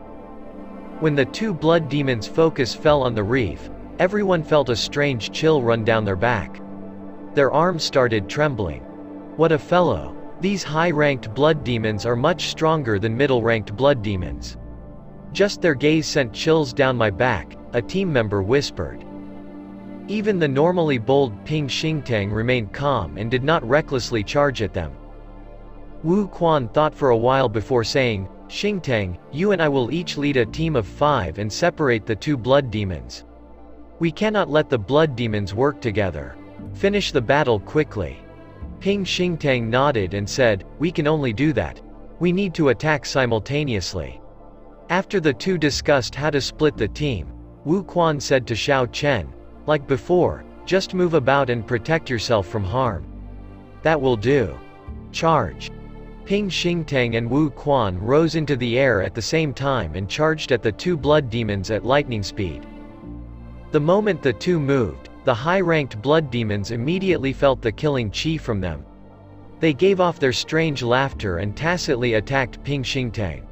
When the 2 blood demons' focus fell on the reef, everyone felt a strange chill run down their back. Their arms started trembling. What a fellow! These high-ranked blood demons are much stronger than middle-ranked blood demons. Just their gaze sent chills down my back, a team member whispered. Even the normally bold Ping Xingtang remained calm and did not recklessly charge at them. Wu Quan thought for a while before saying, "Xingtang, you and I will each lead a team of 5 and separate the 2 blood demons. We cannot let the blood demons work together. Finish the battle quickly." Ping Xingtang nodded and said, "We can only do that. We need to attack simultaneously." After the 2 discussed how to split the team, Wu Quan said to Xiao Chen, "Like before, just move about and protect yourself from harm." "That will do. Charge." Ping Xingtang and Wu Quan rose into the air at the same time and charged at the 2 blood demons at lightning speed. The moment the 2 moved, the high-ranked blood demons immediately felt the killing chi from them. They gave off their strange laughter and tacitly attacked Ping Xingtang.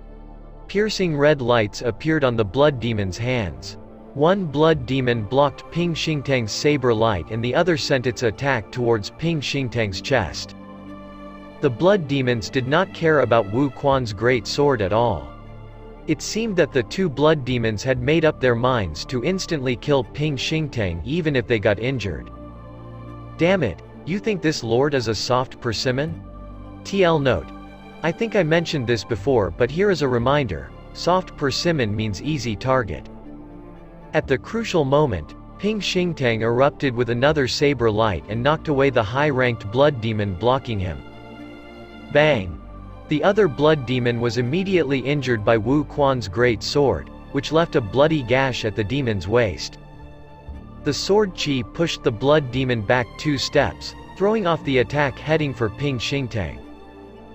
Piercing red lights appeared on the blood demon's hands. One blood demon blocked Ping Xingtang's saber light and the other sent its attack towards Ping Xingtang's chest. The blood demons did not care about Wu Quan's great sword at all. It seemed that the 2 blood demons had made up their minds to instantly kill Ping Xingtang even if they got injured. "Damn it, you think this lord is a soft persimmon?" TL note. I think I mentioned this before, but here is a reminder: soft persimmon means easy target. At the crucial moment, Ping Xingtang erupted with another saber light and knocked away the high-ranked blood demon blocking him. Bang! The other blood demon was immediately injured by Wu Quan's great sword, which left a bloody gash at the demon's waist. The sword chi pushed the blood demon back 2 steps, throwing off the attack heading for Ping Xingtang.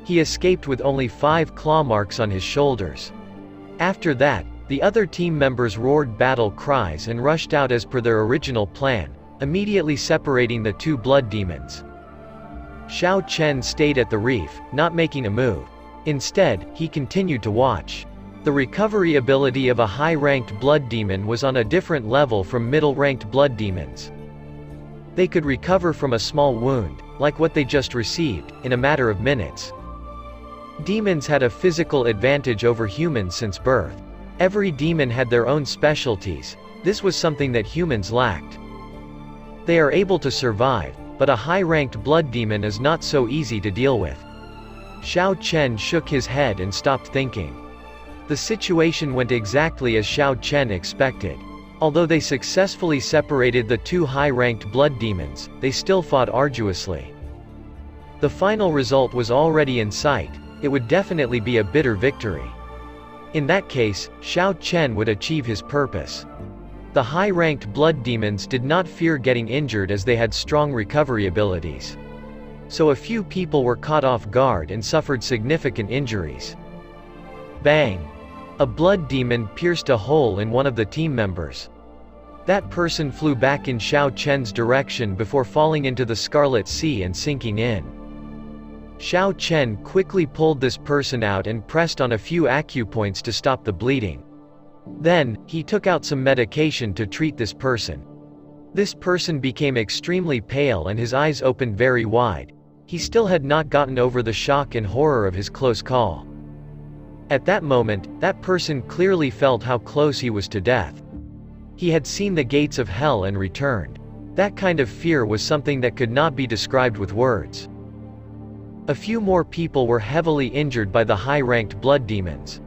He escaped with only 5 claw marks on his shoulders. After that, the other team members roared battle cries and rushed out as per their original plan, immediately separating the 2 blood demons. Xiao Chen stayed at the reef, not making a move. Instead, he continued to watch. The recovery ability of a high-ranked blood demon was on a different level from middle-ranked blood demons. They could recover from a small wound, like what they just received, in a matter of minutes. Demons had a physical advantage over humans since birth. Every demon had their own specialties. This was something that humans lacked. They are able to survive, but a high-ranked blood demon is not so easy to deal with. Xiao Chen shook his head and stopped thinking. The situation went exactly as Xiao Chen expected. Although they successfully separated the 2 high-ranked blood demons, they still fought arduously. The final result was already in sight. It would definitely be a bitter victory. In that case, Xiao Chen would achieve his purpose. The high-ranked blood demons did not fear getting injured as they had strong recovery abilities. so a few people were caught off guard and suffered significant injuries. Bang! A blood demon pierced a hole in one of the team members. That person flew back in Xiao Chen's direction before falling into the Scarlet Sea and sinking in. Xiao Chen quickly pulled this person out and pressed on a few acupoints to stop the bleeding. Then, he took out some medication to treat this person. This person became extremely pale and his eyes opened very wide. He still had not gotten over the shock and horror of his close call. At that moment, that person clearly felt how close he was to death. He had seen the gates of hell and returned. That kind of fear was something that could not be described with words. A few more people were heavily injured by the high-ranked blood demons.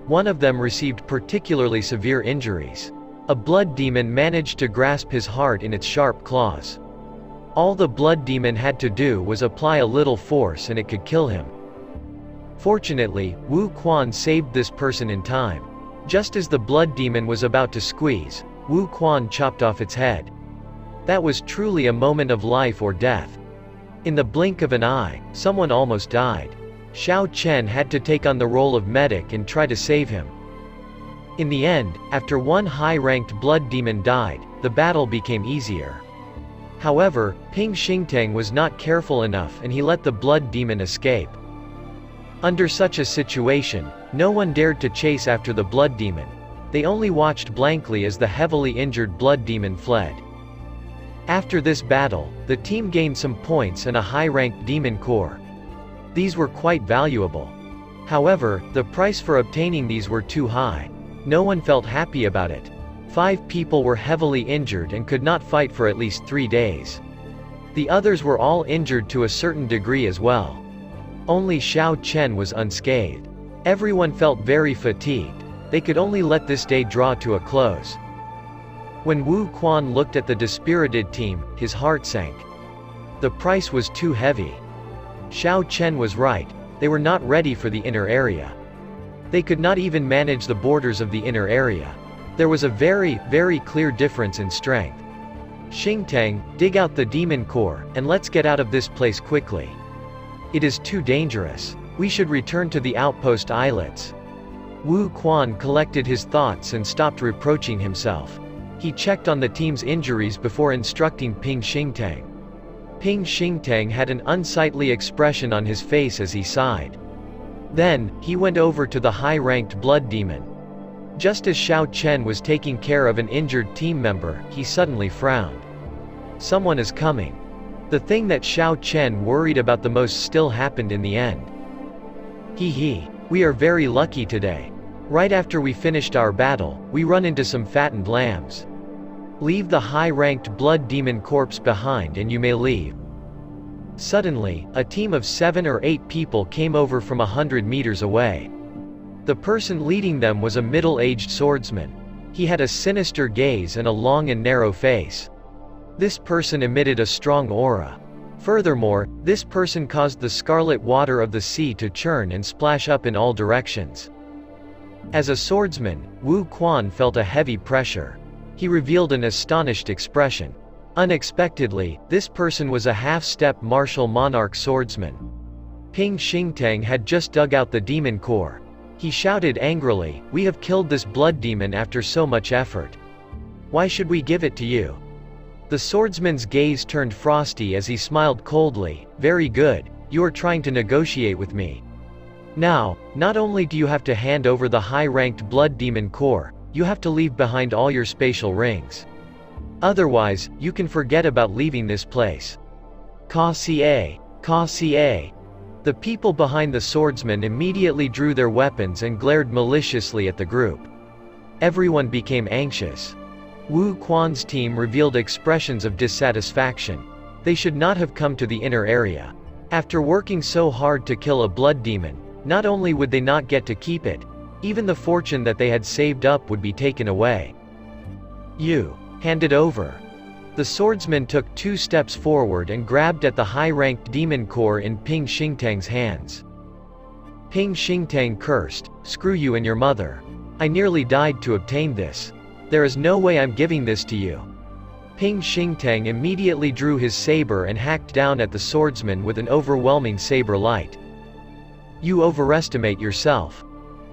One of them received particularly severe injuries. A blood demon managed to grasp his heart in its sharp claws. All the blood demon had to do was apply a little force and it could kill him. Fortunately, Wu Quan saved this person in time. Just as the blood demon was about to squeeze, Wu Quan chopped off its head. That was truly a moment of life or death. In the blink of an eye, someone almost died. Xiao Chen had to take on the role of medic and try to save him. In the end, after one high-ranked blood demon died, the battle became easier. However, Ping Xingtang was not careful enough and he let the blood demon escape. Under such a situation, no one dared to chase after the blood demon. They only watched blankly as the heavily injured blood demon fled. After this battle, the team gained some points and a high-ranked demon core. These were quite valuable. However, the price for obtaining these were too high. No one felt happy about it. 5 people were heavily injured and could not fight for at least 3 days. The others were all injured to a certain degree as well. Only Xiao Chen was unscathed. Everyone felt very fatigued. They could only let this day draw to a close. When Wu Quan looked at the dispirited team, his heart sank. The price was too heavy. Xiao Chen was right, they were not ready for the inner area. They could not even manage the borders of the inner area. There was a very, very clear difference in strength. Xingtang, dig out the demon core, and let's get out of this place quickly. It is too dangerous. We should return to the outpost islets. Wu Quan collected his thoughts and stopped reproaching himself. He checked on the team's injuries before instructing Ping Xingtang. Ping Xingtang had an unsightly expression on his face as he sighed. Then, he went over to the high-ranked blood demon. Just as Xiao Chen was taking care of an injured team member, he suddenly frowned. Someone is coming. The thing that Xiao Chen worried about the most still happened in the end. We are very lucky today. Right after we finished our battle, we run into some fattened lambs. Leave the high-ranked blood demon corpse behind and you may leave. Suddenly, a team of 7 or 8 people came over from 100 meters away. The person leading them was a middle-aged swordsman. He had a sinister gaze and a long and narrow face. This person emitted a strong aura. Furthermore, this person caused the scarlet water of the sea to churn and splash up in all directions. As a swordsman, Wu Quan felt a heavy pressure. He revealed an astonished expression. Unexpectedly, this person was a half-step martial monarch swordsman. Ping Xingtang had just dug out the demon core. He shouted angrily, "We have killed this blood demon after so much effort. Why should we give it to you?" The swordsman's gaze turned frosty as he smiled coldly. "Very good, you are trying to negotiate with me. Now, not only do you have to hand over the high-ranked blood demon core, you have to leave behind all your spatial rings. Otherwise, you can forget about leaving this place." Ka Ca. The people behind the swordsman immediately drew their weapons and glared maliciously at the group. Everyone became anxious. Wu Quan's team revealed expressions of dissatisfaction. They should not have come to the inner area. After working so hard to kill a blood demon, not only would they not get to keep it, even the fortune that they had saved up would be taken away. "You. Hand it over." The swordsman took 2 steps forward and grabbed at the high-ranked demon core in Ping Xingtang's hands. Ping Xingtang cursed, "Screw you and your mother. I nearly died to obtain this. There is no way I'm giving this to you." Ping Xingtang immediately drew his saber and hacked down at the swordsman with an overwhelming saber light. You overestimate yourself.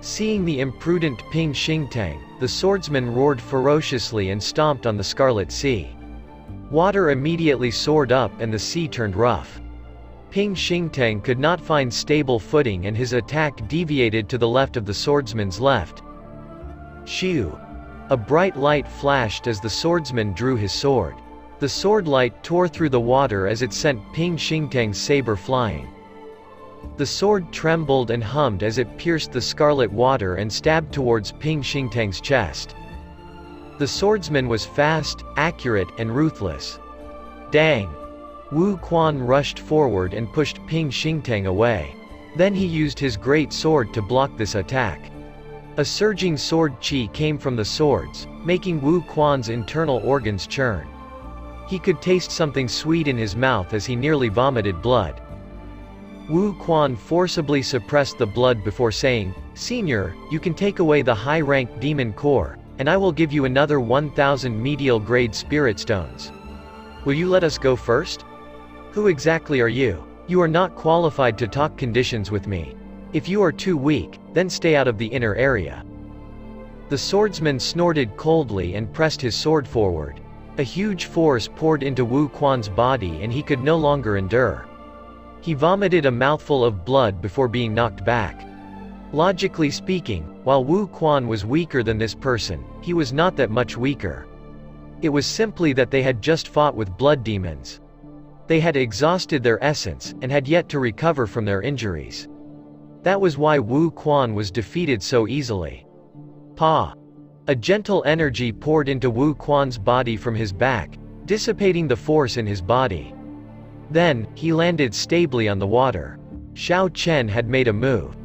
Seeing the imprudent Ping Xingtang, the swordsman roared ferociously and stomped on the Scarlet Sea. Water immediately soared up and the sea turned rough. Ping Xingtang could not find stable footing and his attack deviated to the left of the swordsman's left. Shoo! A bright light flashed as the swordsman drew his sword. The sword light tore through the water as it sent Ping Xingtang's saber flying. The sword trembled and hummed as it pierced the scarlet water and stabbed towards Ping Xingtang's chest. The swordsman was fast, accurate, and ruthless. Dang! Wu Quan rushed forward and pushed Ping Xingtang away. Then he used his great sword to block this attack. A surging sword qi came from the swords, making Wu Quan's internal organs churn. He could taste something sweet in his mouth as he nearly vomited blood. Wu Quan forcibly suppressed the blood before saying, "Senior, you can take away the high-ranked demon core, and I will give you another 1,000 medial-grade spirit stones. Will you let us go first? Who exactly are you? You are not qualified to talk conditions with me. If you are too weak, then stay out of the inner area." The swordsman snorted coldly and pressed his sword forward. A huge force poured into Wu Quan's body and he could no longer endure. He vomited a mouthful of blood before being knocked back. Logically speaking, while Wu Quan was weaker than this person, he was not that much weaker. It was simply that they had just fought with blood demons. They had exhausted their essence, and had yet to recover from their injuries. That was why Wu Quan was defeated so easily. Pa! A gentle energy poured into Wu Quan's body from his back, dissipating the force in his body. Then, he landed stably on the water. Xiao Chen had made a move.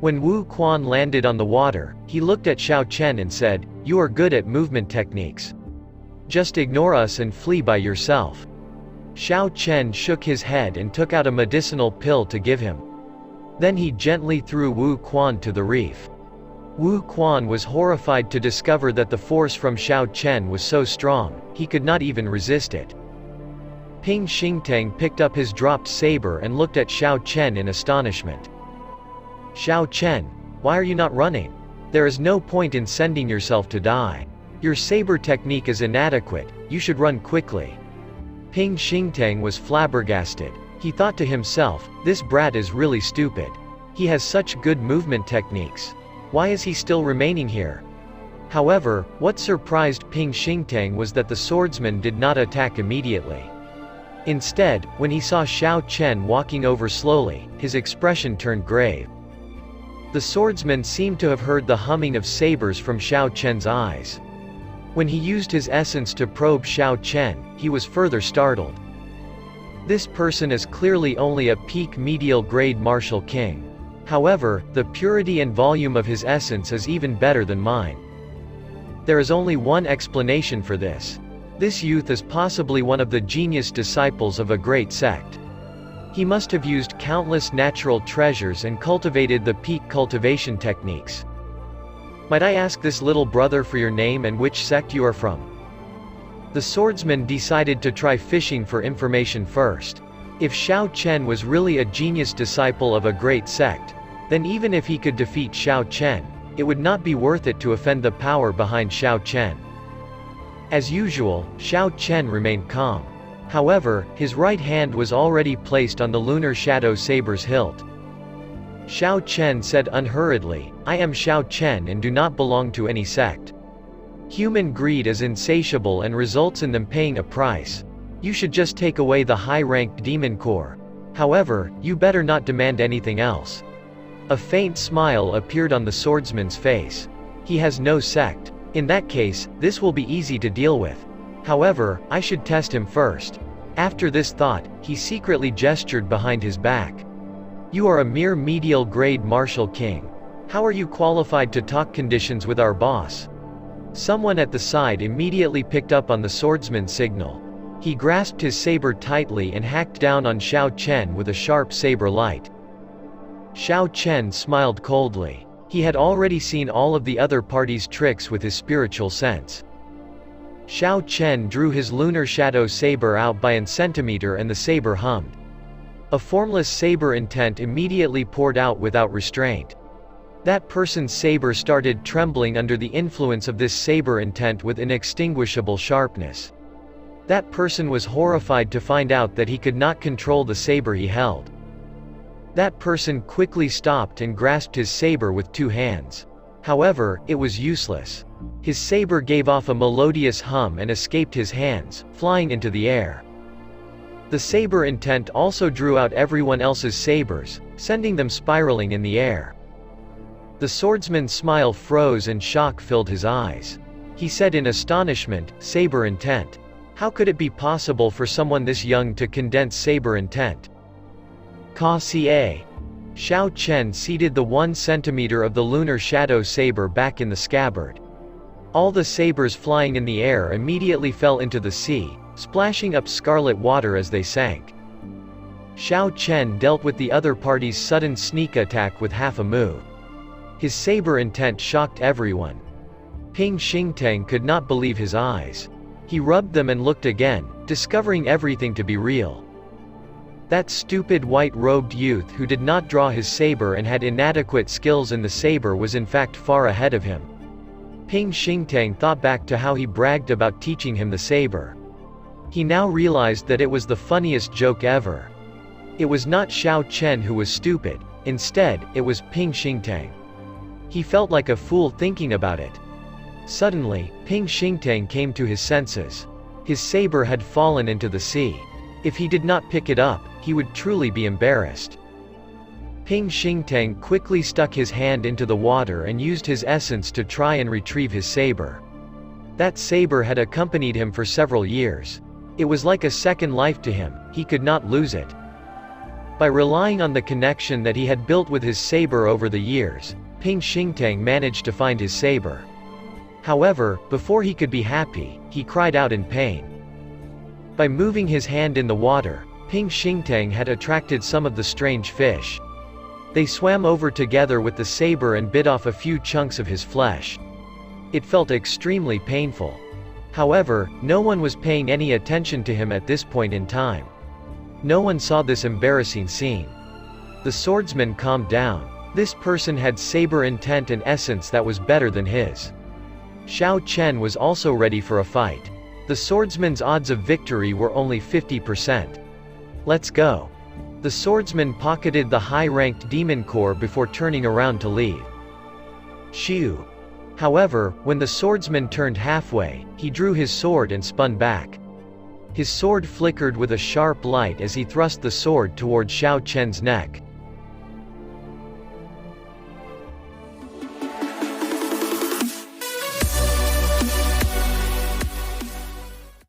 When Wu Quan landed on the water, he looked at Xiao Chen and said, "You are good at movement techniques. Just ignore us and flee by yourself." Xiao Chen shook his head and took out a medicinal pill to give him. Then he gently threw Wu Quan to the reef. Wu Quan was horrified to discover that the force from Xiao Chen was so strong, he could not even resist it. Ping Xingtang picked up his dropped saber and looked at Xiao Chen in astonishment. "Xiao Chen, why are you not running? There is no point in sending yourself to die. Your saber technique is inadequate, you should run quickly." Ping Xingtang was flabbergasted. He thought to himself, this brat is really stupid. He has such good movement techniques. Why is he still remaining here? However, what surprised Ping Xingtang was that the swordsman did not attack immediately. Instead, when he saw Xiao Chen walking over slowly, his expression turned grave. The swordsman seemed to have heard the humming of sabers from Xiao Chen's eyes. When he used his essence to probe Xiao Chen, he was further startled. This person is clearly only a peak medial grade martial king. However, the purity and volume of his essence is even better than mine. There is only one explanation for this. This youth is possibly one of the genius disciples of a great sect. He must have used countless natural treasures and cultivated the peak cultivation techniques. Might I ask this little brother for your name and which sect you are from? The swordsman decided to try fishing for information first. If Xiao Chen was really a genius disciple of a great sect, then even if he could defeat Xiao Chen, it would not be worth it to offend the power behind Xiao Chen. As usual, Xiao Chen remained calm. However, his right hand was already placed on the lunar shadow saber's hilt. Xiao Chen said unhurriedly, "I am Xiao Chen and do not belong to any sect. Human greed is insatiable and results in them paying a price. You should just take away the high-ranked demon core. However, you better not demand anything else." A faint smile appeared on the swordsman's face. He has no sect. In that case, this will be easy to deal with. However, I should test him first. After this thought, he secretly gestured behind his back. "You are a mere medial grade martial king. How are you qualified to talk conditions with our boss?" Someone at the side immediately picked up on the swordsman's signal. He grasped his saber tightly and hacked down on Xiao Chen with a sharp saber light. Xiao Chen smiled coldly. He had already seen all of the other party's tricks with his spiritual sense. Xiao Chen drew his lunar shadow saber out by an centimeter and the saber hummed. A formless saber intent immediately poured out without restraint. That person's saber started trembling under the influence of this saber intent with inextinguishable sharpness. That person was horrified to find out that he could not control the saber he held. That person quickly stopped and grasped his saber with 2 hands. However, it was useless. His saber gave off a melodious hum and escaped his hands, flying into the air. The saber intent also drew out everyone else's sabers, sending them spiraling in the air. The swordsman's smile froze and shock filled his eyes. He said in astonishment, "Saber intent? How could it be possible for someone this young to condense saber intent?" Ka-ca. Xiao Chen seated the 1 centimeter of the lunar shadow saber back in the scabbard. All the sabers flying in the air immediately fell into the sea, splashing up scarlet water as they sank. Xiao Chen dealt with the other party's sudden sneak attack with half a move. His saber intent shocked everyone. Ping Xingtang could not believe his eyes. He rubbed them and looked again, discovering everything to be real. That stupid white-robed youth who did not draw his saber and had inadequate skills in the saber was in fact far ahead of him. Ping Xingtang thought back to how he bragged about teaching him the saber. He now realized that it was the funniest joke ever. It was not Xiao Chen who was stupid, instead, it was Ping Xingtang. He felt like a fool thinking about it. Suddenly, Ping Xingtang came to his senses. His saber had fallen into the sea. If he did not pick it up, he would truly be embarrassed. Ping Xingtang quickly stuck his hand into the water and used his essence to try and retrieve his saber. That saber had accompanied him for several years. It was like a second life to him, he could not lose it. By relying on the connection that he had built with his saber over the years, Ping Xingtang managed to find his saber. However, before he could be happy, he cried out in pain. By moving his hand in the water, Ping Xingtang had attracted some of the strange fish. They swam over together with the saber and bit off a few chunks of his flesh. It felt extremely painful. However, no one was paying any attention to him at this point in time. No one saw this embarrassing scene. The swordsman calmed down. This person had saber intent and essence that was better than his. Xiao Chen was also ready for a fight. The swordsman's odds of victory were only 50%. Let's go. The swordsman pocketed the high-ranked demon core before turning around to leave. Shoo. However, when the swordsman turned halfway, he drew his sword and spun back. His sword flickered with a sharp light as he thrust the sword toward Xiao Chen's neck.